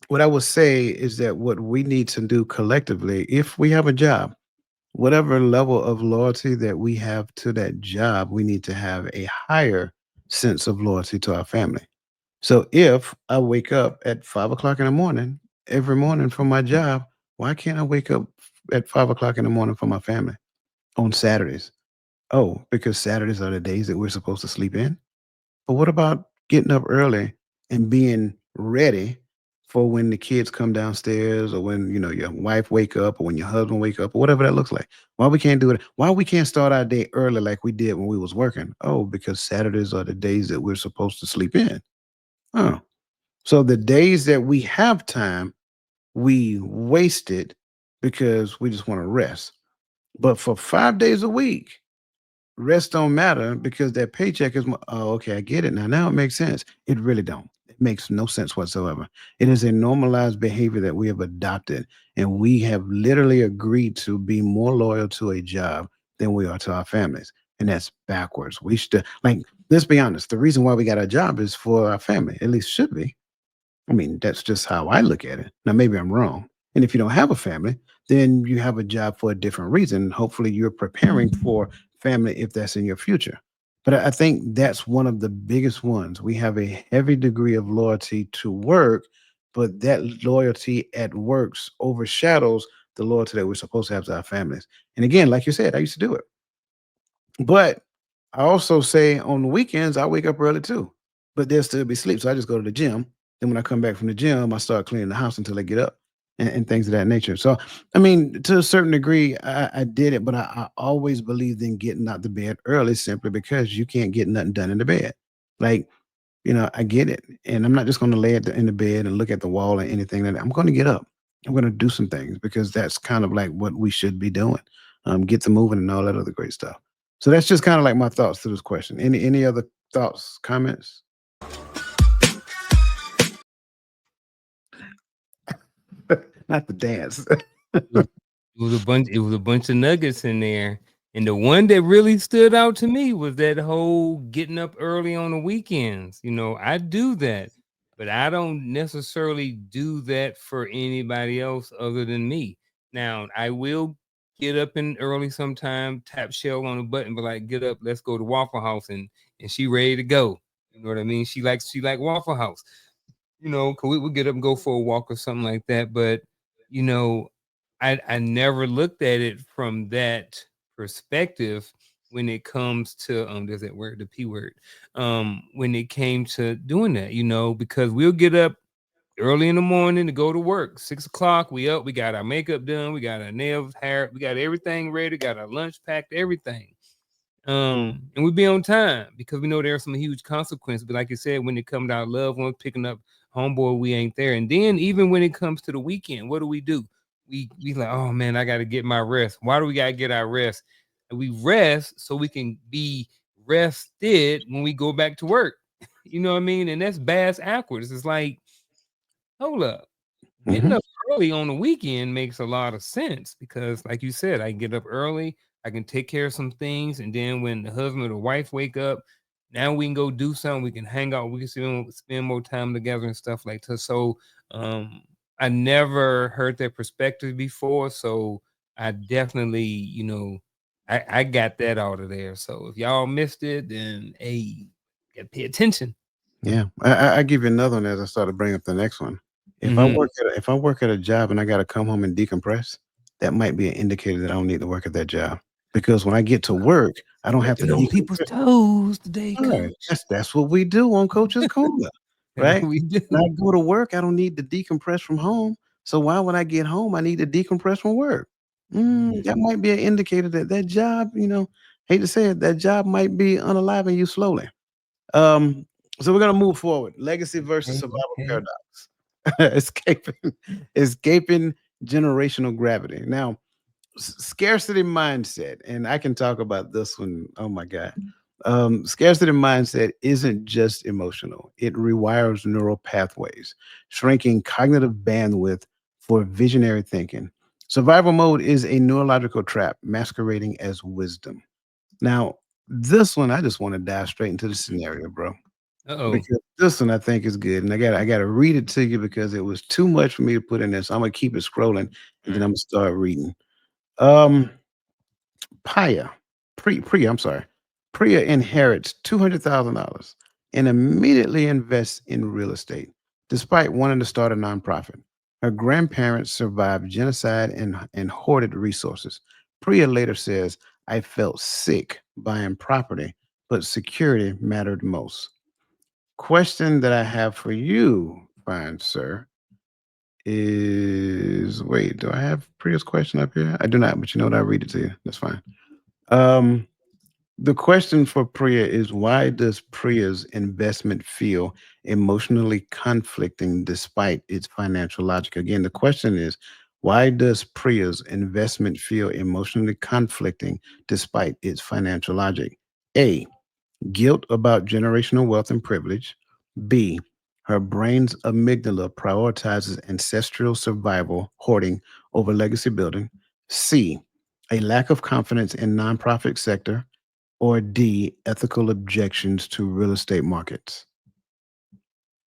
what I would say is that what we need to do collectively, if we have a job, whatever level of loyalty that we have to that job, we need to have a higher sense of loyalty to our family. So if I wake up at 5 o'clock in the morning every morning for my job, why can't I wake up at 5 o'clock in the morning for my family on Saturdays? Oh, because Saturdays are the days that we're supposed to sleep in. But what about getting up early and being ready for when the kids come downstairs or when your wife wake up or when your husband wake up or whatever that looks like? Why we can't do it? Why we can't start our day early like we did when we was working? Oh, because Saturdays are the days that we're supposed to sleep in. Oh. So the days that we have time, we waste it because we just want to rest. But for 5 days a week, rest don't matter because that paycheck is oh, okay, I get it now. Now it makes sense. It really don't. It makes no sense whatsoever. It is a normalized behavior that we have adopted, and we have literally agreed to be more loyal to a job than we are to our families. And that's backwards. We should let's be honest. The reason why we got a job is for our family. At least should be. I mean, that's just how I look at it. Now, maybe I'm wrong. And if you don't have a family, then you have a job for a different reason. Hopefully, you're preparing for family if that's in your future. But I think that's one of the biggest ones. We have a heavy degree of loyalty to work, but that loyalty at works overshadows the loyalty that we're supposed to have to our families. And again, like you said, I used to do it. But I also say on the weekends, I wake up early too, but they'll still be asleep. So I just go to the gym. Then when I come back from the gym, I start cleaning the house until they get up and things of that nature. So, I mean, to a certain degree, I did it, but I always believed in getting out the bed early simply because you can't get nothing done in the bed. Like, I get it. And I'm not just going to lay in the bed and look at the wall or anything like that. I'm going to get up. I'm going to do some things because that's kind of like what we should be doing. Get to moving and all that other great stuff. So that's just kind of like my thoughts to this question. Any other thoughts, comments? Not the dance. It was a bunch of nuggets in there. And the one that really stood out to me was that whole getting up early on the weekends. I do that, but I don't necessarily do that for anybody else other than me. Now, I will get up in early sometime, tap Shell on the button, but like, get up, let's go to Waffle House, and she ready to go. You know what I mean? She like Waffle House. Cause we would get up and go for a walk or something like that. But you know, I never looked at it from that perspective when it comes to there's that word, the P word. When it came to doing that, because we'll get up early in the morning to go to work. 6 o'clock, we up, we got our makeup done, we got our nails, hair, we got everything ready, got our lunch packed, everything. And we be on time because we know there are some huge consequences. But like you said, when it comes to our loved ones picking up homeboy, we ain't there. And then even when it comes to the weekend, what do? We like, oh man, I gotta get my rest. Why do we gotta get our rest? And we rest so we can be rested when we go back to work. You know what I mean? And that's bass backwards. It's like, hold up. Getting Mhm. up early on the weekend makes a lot of sense because, like you said, I can get up early, I can take care of some things, and then when the husband or the wife wake up, now we can go do something. We can hang out. We can spend more time together and stuff like that. So, um, I never heard that perspective before. So, I definitely, I got that out of there. So, if y'all missed it, then hey, gotta pay attention. Yeah, I give you another one as I start to bring up the next one. Hmm. If I work at a job and I got to come home and decompress, that might be an indicator that I don't need to work at that job because when I get to work, I don't have to Stepping on people's decompress. toes today, All right, coach. that's what we do on Coach's Corner, right? We When I do. go to work, I don't need to decompress from home. So why would I get home? I need to decompress from work. Mm. That might be an indicator that that job, hate to say it, that job might be unaliving you slowly. Um, so we're gonna move forward. Legacy versus Okay, survival okay. paradox. escaping, escaping generational gravity. Now, scarcity mindset, and I can talk about this one. Oh my god. Scarcity mindset isn't just emotional; it rewires neural pathways, shrinking cognitive bandwidth for visionary thinking. Survival mode is a neurological trap masquerading as wisdom. Now, this one, I just want to dive straight into the scenario, bro. Uh-oh. Because this one I think is good, and I gotta read it to you because it was too much for me to put in there. So I'm gonna keep it scrolling, and then I'm Alright. gonna start reading. Um, Paya, Priya, I'm sorry, Priya inherits $200,000 and immediately invests in real estate, despite wanting to start a nonprofit. Her grandparents survived genocide and hoarded resources. Priya later says, "I felt sick buying property, but security mattered most." Question that I have for you, fine sir, is wait, do I have Priya's question up here? I do not, but you know what? I'll read it to you. That's fine. Um, the question for Priya is why does Priya's investment feel emotionally conflicting despite its financial logic? Again, the question is why does Priya's investment feel emotionally conflicting despite its financial logic? A, guilt about generational wealth and privilege. B, her brain's amygdala prioritizes ancestral survival hoarding over legacy building. C, a lack of confidence in nonprofit sector. Or D, ethical objections to real estate markets.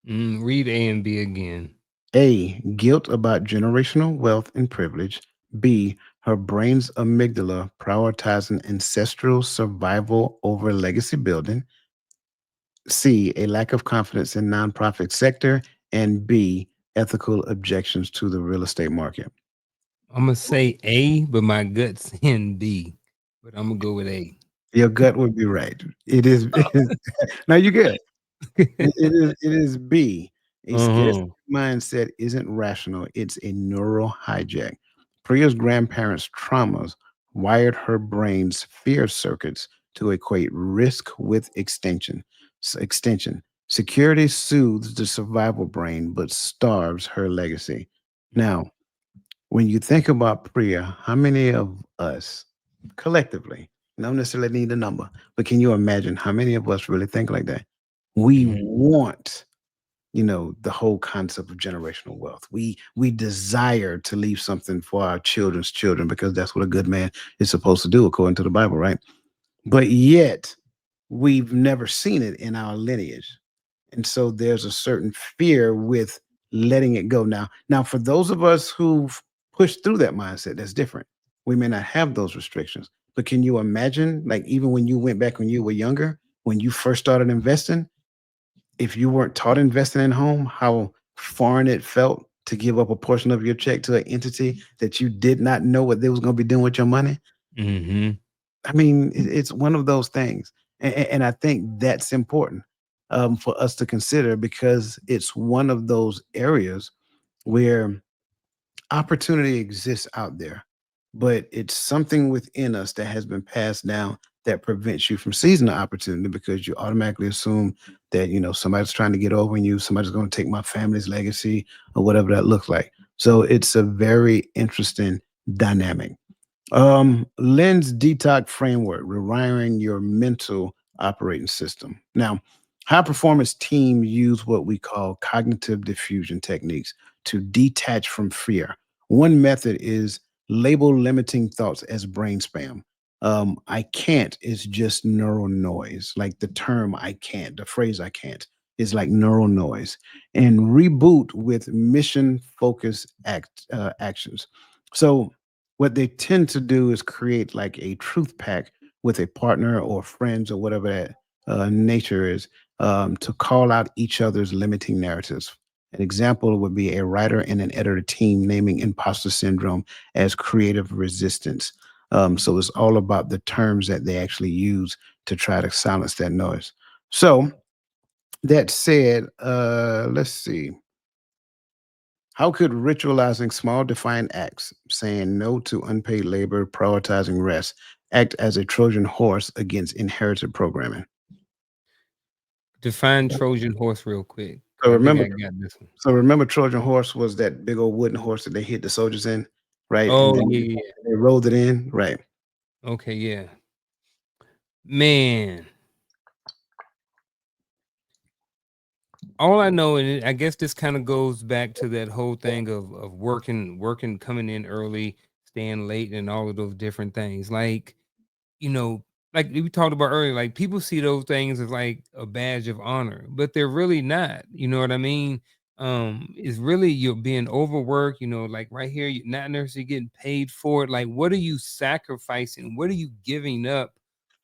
Read A and B again. A, guilt about generational wealth and privilege. B, her brain's amygdala prioritizing ancestral survival over legacy building. C, a lack of confidence in nonprofit sector, and B, ethical objections to the real estate market. Imma say A, but my gut's saying B, but Imma go with A. Your gut would be right. It is. Now you good. It is B. A scarcity Uh-huh. mindset isn't rational. It's a neural hijack. Priya's grandparents' traumas wired her brain's fear circuits to equate risk with extension. Security soothes the survival brain but starves her legacy. Now, when you think about Priya, how many of us collectively, not necessarily need a number, but can you imagine how many of us really think like that? We Mhm. want, the whole concept of generational wealth. We desire to leave something for our children's children because that's what a good man is supposed to do according to the Bible, right? But yet we've never seen it in our lineage. And so there's a certain fear with letting it go. Now for those of us who've pushed through that mindset, that's different. we may not have those restrictions. But can you imagine, like, even when you went back when you were younger, when you first started investing, if you weren't taught investing in home, how foreign it felt to give up a portion of your check to an entity that you did not know what they was going to be doing with your money? Mhm. I mean, it's one of those things, and I think that's important for us to consider because it's one of those areas where opportunity exists out there, but it's something within us that has been passed down that prevents you from seizing the opportunity because you automatically assume that somebody's trying to get over on you, somebody's going to take my family's legacy or whatever that looks like. So it's a very interesting dynamic. Lens detox framework, rewiring your mental operating system. Now, high performance teams use what we call cognitive diffusion techniques to detach from fear. One method is label limiting thoughts as brain spam. I can't is just neural noise. Like the term I can't, the phrase I can't is like neural noise. And reboot with mission focused actions. So what they tend to do is create like a truth pack with a partner or friends or whatever that nature is, to call out each other's limiting narratives. An example would be a writer and an editor team naming imposter syndrome as creative resistance. So it's all about the terms that they actually use to try to silence that noise. So that said, let's see. How could ritualizing small defined acts, saying no to unpaid labor, prioritizing rest, act as a Trojan horse against inherited programming? Define Trojan horse real quick, because So I think remember, I got this one. Trojan horse was that big old wooden horse that they hid the soldiers in, right? And Oh, then yeah, yeah, yeah. they rolled it in, right? Okay, yeah. Man, all I know, and I guess this kind of goes back to that whole thing of working, coming in early, staying late, and all of those different things. Like, you know, like we talked about earlier, like people see those things as like a badge of honor, but they're really not. You know what I mean? It's really you're being overworked, like right here, you're not necessarily getting paid for it. Like, what are you sacrificing? What are you giving up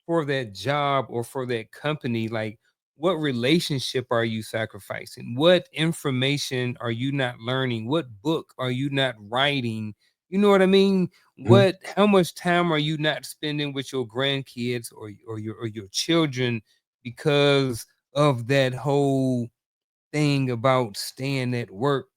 for that job or for that company? Like, what relationship are you sacrificing? What information are you not learning? What book are you not writing? You know what I mean? Mhm. How much time are you not spending with your grandkids or your children because of that whole thing about staying at work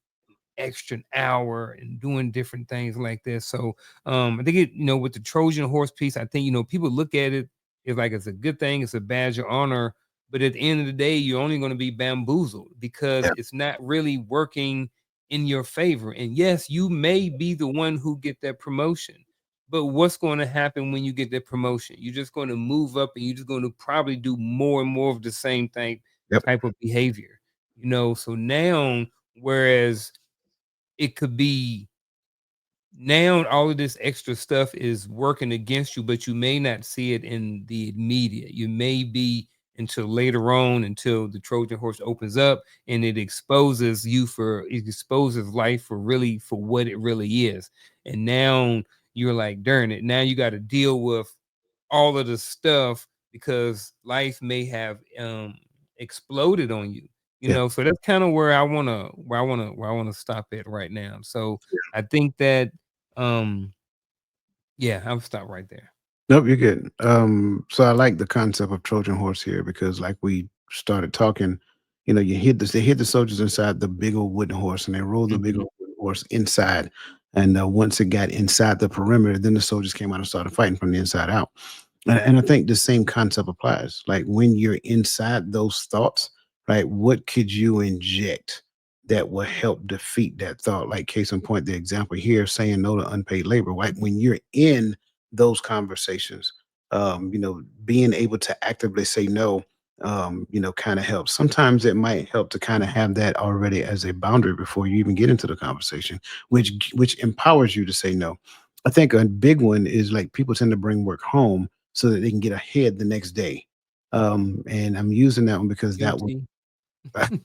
extra hour and doing different things like this. So I think with the Trojan horse piece, I think people look at it as like it's a good thing, it's a badge of honor. But at the end of the day, you're only going to be bamboozled because Yeah. it's not really working in your favor. And yes, you may be the one who get that promotion. But what's going to happen when you get that promotion? You're just going to move up and you're just going to probably do more and more of the same thing Yep. type of behavior. So now, whereas it could be now all of this extra stuff is working against you, but you may not see it in the immediate. You may be until later on, until the Trojan horse opens up and it exposes life for what it really is. And now you're like, darn it, now you got to deal with all of the stuff because life may have exploded on you. Yeah. So that's kind of where I wanna stop at right now. So I think that yeah, I'll stop right there. Nope, you're good. So I like the concept of Trojan horse here because, like we started talking, they hid the soldiers inside the big old wooden horse, and they rolled the big Mhm. old wooden horse inside. And once it got inside the perimeter, then the soldiers came out and started fighting from the inside out. And I think the same concept applies. Like when you're inside those thoughts, right? What could you inject that will help defeat that thought? Like case in point, the example here, saying no to unpaid labor. Right? When you're in those conversations, being able to actively say no, kind of helps. Sometimes it might help to kind of have that already as a boundary before you even get into the conversation, which empowers you to say no. I think a big one is like people tend to bring work home so that they can get ahead the next day. And I'm using that one because that one Guilty.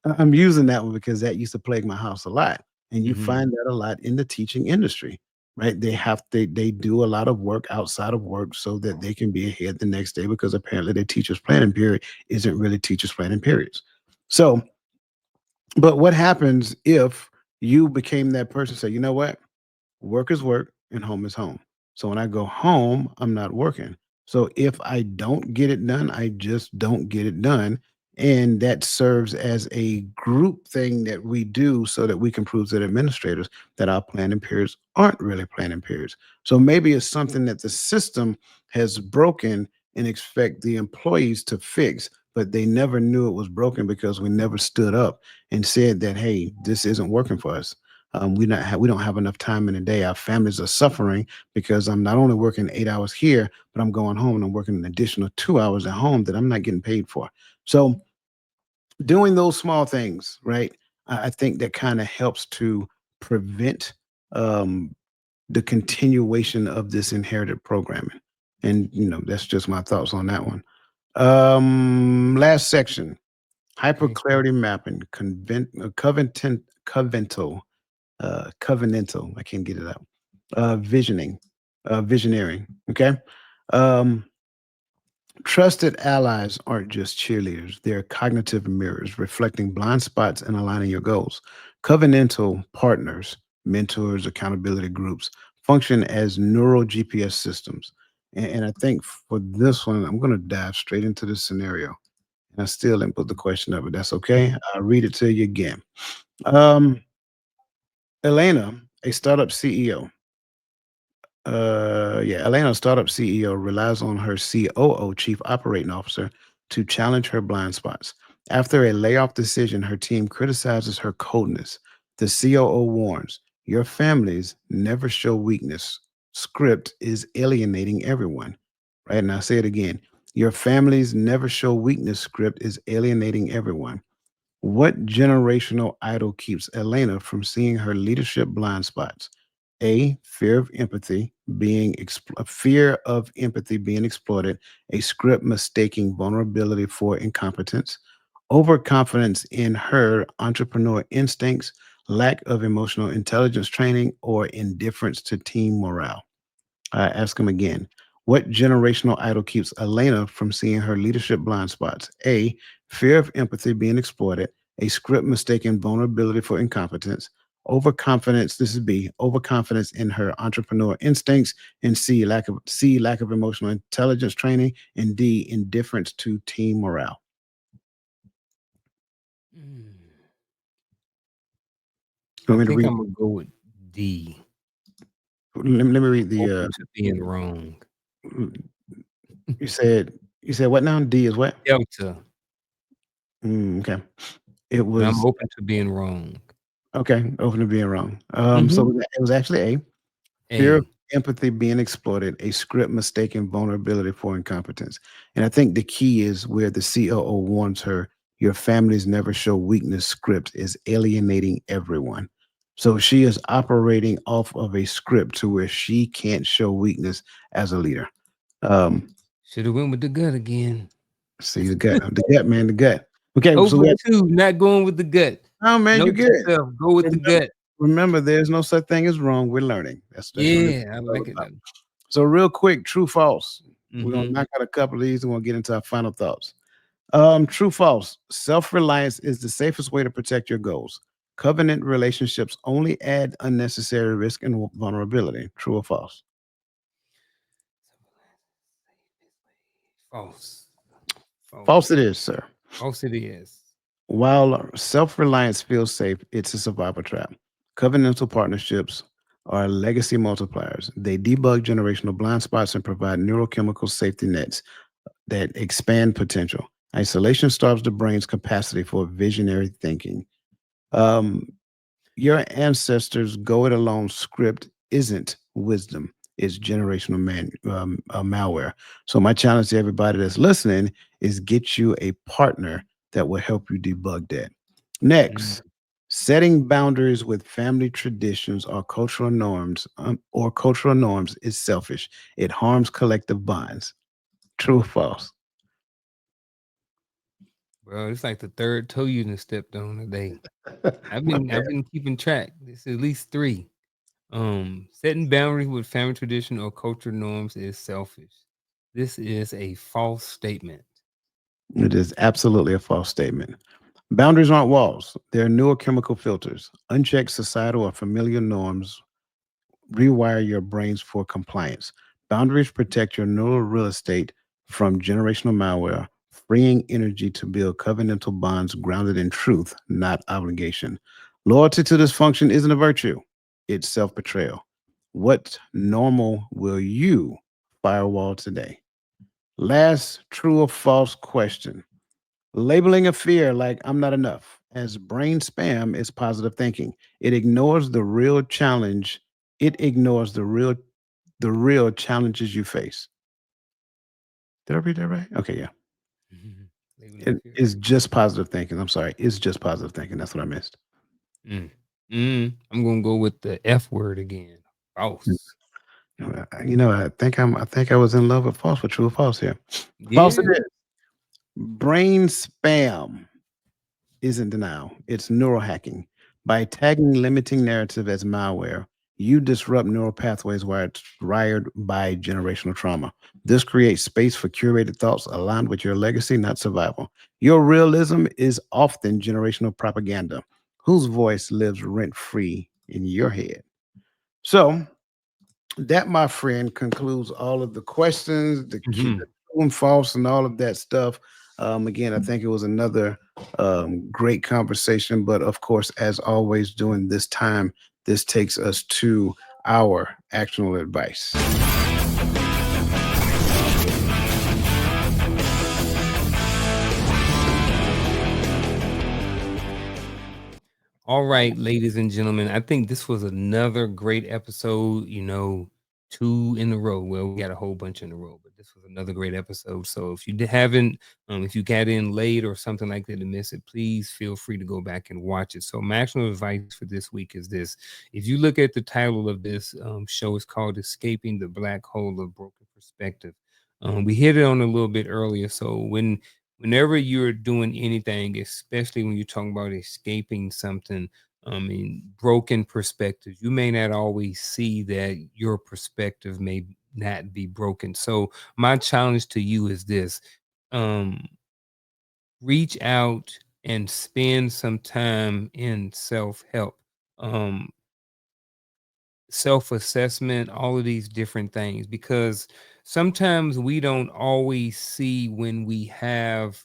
I'm using that one because that used to plague my house a lot. And you Mhm. find that a lot in the teaching industry. right? They do a lot of work outside of work so that they can be ahead the next day because apparently their teacher's planning period isn't really teacher's planning periods. So, but what happens if you became that person? Say, you know what? Work is work and home is home. So when I go home, I'm not working. So if I don't get it done, I just don't get it done. And that serves as a group thing that we do so that we can prove to the administrators that our planning periods aren't really planning periods. So maybe it's something that the system has broken and expect the employees to fix, but they never knew it was broken because we never stood up and said that, hey, this isn't working for us. We don't have enough time in the day. Our families are suffering because I'm not only working 8 hours here, but I'm going home and I'm working an additional 2 hours at home that I'm not getting paid for. So doing those small things, right? I think that kind of helps to prevent um, the continuation of this inherited programming. And that's just my thoughts on that one. Last section: Okay. hyperclarity mapping, covenantal. I can't get it out. Visioning, visionary. Okay. Um, Trusted allies aren't just cheerleaders; they're cognitive mirrors, reflecting blind spots and aligning your goals. Covenantal partners, mentors, accountability groups function as neural GPS systems. And I think for this one, I'm going to dive straight into the scenario. And I still didn't put the question up, but that's okay. I'll read it to you again. Um, Elena, a startup CEO, Elena, startup CEO, relies on her COO, Chief Operating Officer, to challenge her blind spots. After a layoff decision, her team criticizes her coldness. The COO warns, your families never show weakness. Script is alienating everyone. Right? And I say it again. Your families never show weakness. Script is alienating everyone. What generational idol keeps Elena from seeing her leadership blind spots? A, fear of empathy a fear of empathy being exploited, a script mistaking vulnerability for incompetence, overconfidence in her entrepreneur instincts, lack of emotional intelligence training, or indifference to team morale. I ask him again. What generational idol keeps Elena from seeing her leadership blind spots? A, fear of empathy being exploited, a script mistaking vulnerability for incompetence, overconfidence, this is B, overconfidence in her entrepreneur instincts, and C, lack of emotional intelligence training, and D, indifference to team morale. Mm. You I want me to think read? I'm gonna go with D. Let me read the Open to being wrong. you said what now? D is what? Delta, Okay. It but I'm was open to being wrong. Okay, open to being wrong. Mhm. So it was actually A, fear of A. empathy being exploited, a script mistaken vulnerability for incompetence. And I think the key is where the COO warns her, your families never show weakness script is alienating everyone. So she is operating off of a script to where she can't show weakness as a leader. Um, Should have went with the gut again. See the gut, man, the gut. Okay, so Over we got, 2, not going with the gut. oh man, you Note to good. self, go with the Remember, gut. remember, there's no such thing as wrong. We're learning. That's what it's Yeah, I all like it about. though. So, real quick, true false. We're gonna Mhm. knock out a couple of these and we'll get into our final thoughts. True false. Self-reliance is the safest way to protect your goals. Covenant relationships only add unnecessary risk and vulnerability. True or false? False. False False. it is, sir. False it is. While self-reliance feels safe, it's a survival trap. Covenantal partnerships are legacy multipliers. They debug generational blind spots and provide neurochemical safety nets that expand potential. Isolation starves the brain's capacity for visionary thinking. Um, your ancestors' go it alone script isn't wisdom, it's generational malware. So, my challenge to everybody that's listening is get you a partner that will help you debug that. Mm. Next, setting boundaries with family traditions or cultural norms is selfish. It harms collective bonds. True or false? Bro, it's like the 3rd toe you done stepped on today. I've My been bad. I've been keeping track. It's at least 3. Setting boundaries with family tradition or cultural norms is selfish. This is a false statement. It is absolutely a false statement. Boundaries aren't walls, they're neurochemical filters. Unchecked societal or familiar norms rewire your brains for compliance. Boundaries protect your neural real estate from generational malware, freeing energy to build covenantal bonds grounded in truth, not obligation. Loyalty to this function isn't a virtue, it's self betrayal. What normal will you firewall today? Last true or false question. Labeling a fear like I'm not enough as brain spam is positive thinking. It ignores the real challenge. It ignores the real challenges you face. Did I read that right? Okay, yeah. Labeling It fear is like just positive thinking. I'm sorry. It's just positive thinking. That's what I missed. mm. I'm gonna go with the F word again. Mm. False. I think I was in love with false for true or false here. False it Yeah. is. Brain spam isn't denial, it's neural hacking. By tagging limiting narrative as malware, you disrupt neural pathways wired by generational trauma. This creates space for curated thoughts aligned with your legacy, not survival. Your realism is often generational propaganda, whose voice lives rent free in your head. So, that, my friend, concludes all of the questions, the Mhm. true and false, and all of that stuff. Again, I think it was another great conversation. But of course, as always, during this time, this takes us to our actionable advice. All right, ladies and gentlemen, I think this was another great episode. Two in a row. Well, we got a whole bunch in a row, but this was another great episode. So if you haven't, if you got in late or something like that and miss it, please feel free to go back and watch it. So my actual advice for this week is this: if you look at the title of this show, it's called "Escaping the Black Hole of Broken Perspective." We hit it on a little bit earlier. So whenever you're doing anything, especially when you're talking about escaping something, I mean, broken perspectives, you may not always see that your perspective may not be broken. So my challenge to you is this: um, reach out and spend some time in self-help. Um, self-assessment, all of these different things, because sometimes we don't always see when we have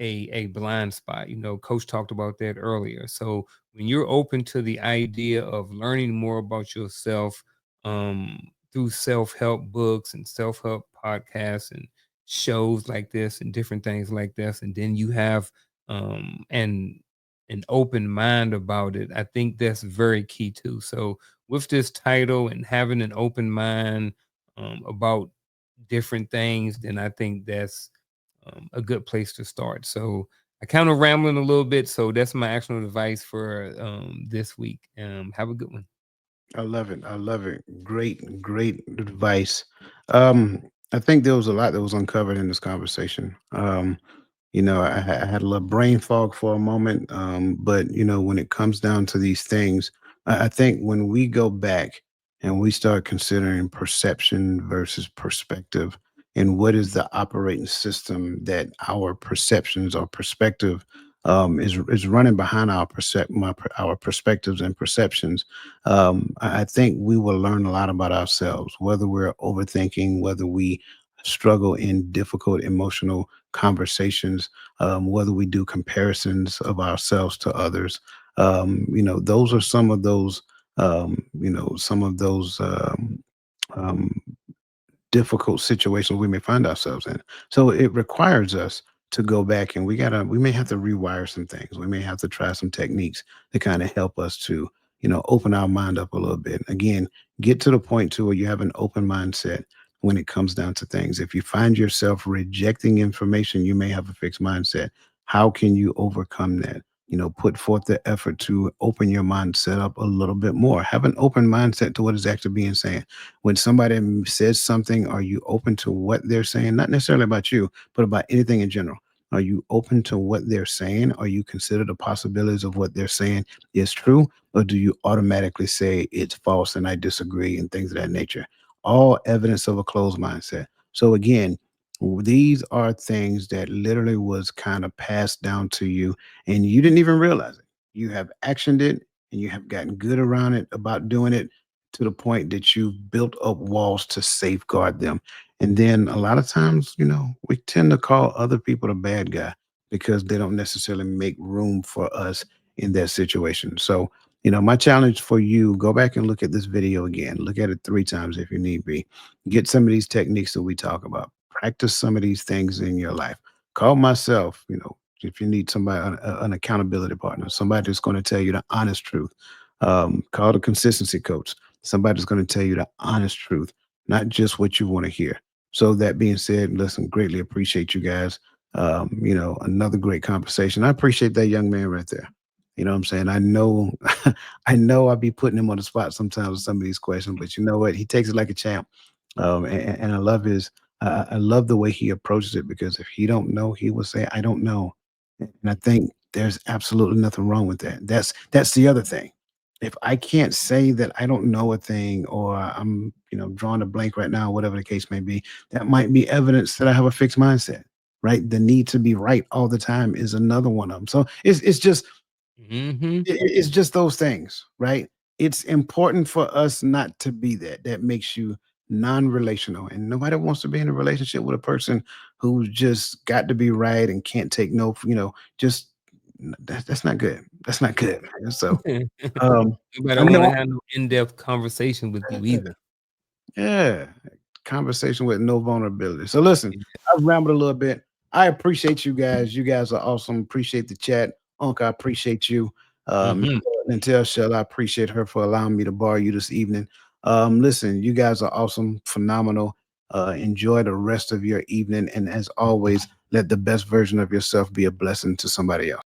a blind spot. Coach talked about that earlier. So when you're open to the idea of learning more about yourself, through self-help books and self-help podcasts and shows like this and different things like this, and then you have an open mind about it, I think that's very key too. So with this title and having an open mind about different things, then I think that's a good place to start. So I kind of rambling a little bit. So that's my actual advice for this week. Have a good one. I love it. I love it. Great, great advice. Um, I think there was a lot that was uncovered in this conversation. I had a little brain fog for a moment, but when it comes down to these things, I think when we go back and we start considering perception versus perspective, and what is the operating system that our perceptions or perspective is running behind our perspectives and perceptions, I think we will learn a lot about ourselves, whether we're overthinking, whether we struggle in difficult emotional conversations, whether we do comparisons of ourselves to others. Those are some of those difficult situations we may find ourselves in. So it requires us to go back, and we may have to rewire some things. We may have to try some techniques to kind of help us to, open our mind up a little bit. Again, get to the point to where you have an open mindset when it comes down to things. If you find yourself rejecting information, you may have a fixed mindset. How can you overcome that? Put forth the effort to open your mindset up a little bit more. Have an open mindset to what is actually being said. When somebody says something, are you open to what they're saying? Not necessarily about you, but about anything in general. Are you open to what they're saying? Are you consider the possibilities of what they're saying is true? Or do you automatically say it's false and I disagree and things of that nature? All evidence of a closed mindset. So again, these are things that literally was kind of passed down to you and you didn't even realize it. You have actioned it and you have gotten good around it about doing it to the point that you've built up walls to safeguard them. And then a lot of times, we tend to call other people the bad guy because they don't necessarily make room for us in that situation. So, my challenge for you, go back and look at this video again. Look at it 3 times if you need be. Get some of these techniques that we talk about. Practice some of these things in your life. Call myself, if you need somebody, an accountability partner, somebody that's going to tell you the honest truth. Call the consistency coach, somebody that's going to tell you the honest truth, not just what you want to hear. So that being said, listen, greatly appreciate you guys. Another great conversation. I appreciate that young man right there. You know what I'm saying? I know, I know I be putting him on the spot sometimes with some of these questions, but you know what? He takes it like a champ. And I love I love the way he approaches it because if he don't know, he will say, "I don't know," and I think there's absolutely nothing wrong with that. That's the other thing. If I can't say that I don't know a thing or I'm, drawing a blank right now, whatever the case may be, that might be evidence that I have a fixed mindset, right? The need to be right all the time is another one of them. So it's just Hmm. it's just those things, right? It's important for us not to be that. That makes you non-relational, and nobody wants to be in a relationship with a person who's just got to be right and can't take no, just that's not good. That's not good, man. So, um, Nobody I want to know. have no in-depth conversation with you either. Yeah. Conversation with no vulnerability. So listen, I've rambled a little bit. I appreciate you guys. You guys are awesome. Appreciate the chat. Unc, I appreciate you. Hmm. And tell Shell, I appreciate her for allowing me to borrow you this evening. Listen, you guys are awesome, phenomenal. Enjoy the rest of your evening. And as always, let the best version of yourself be a blessing to somebody else.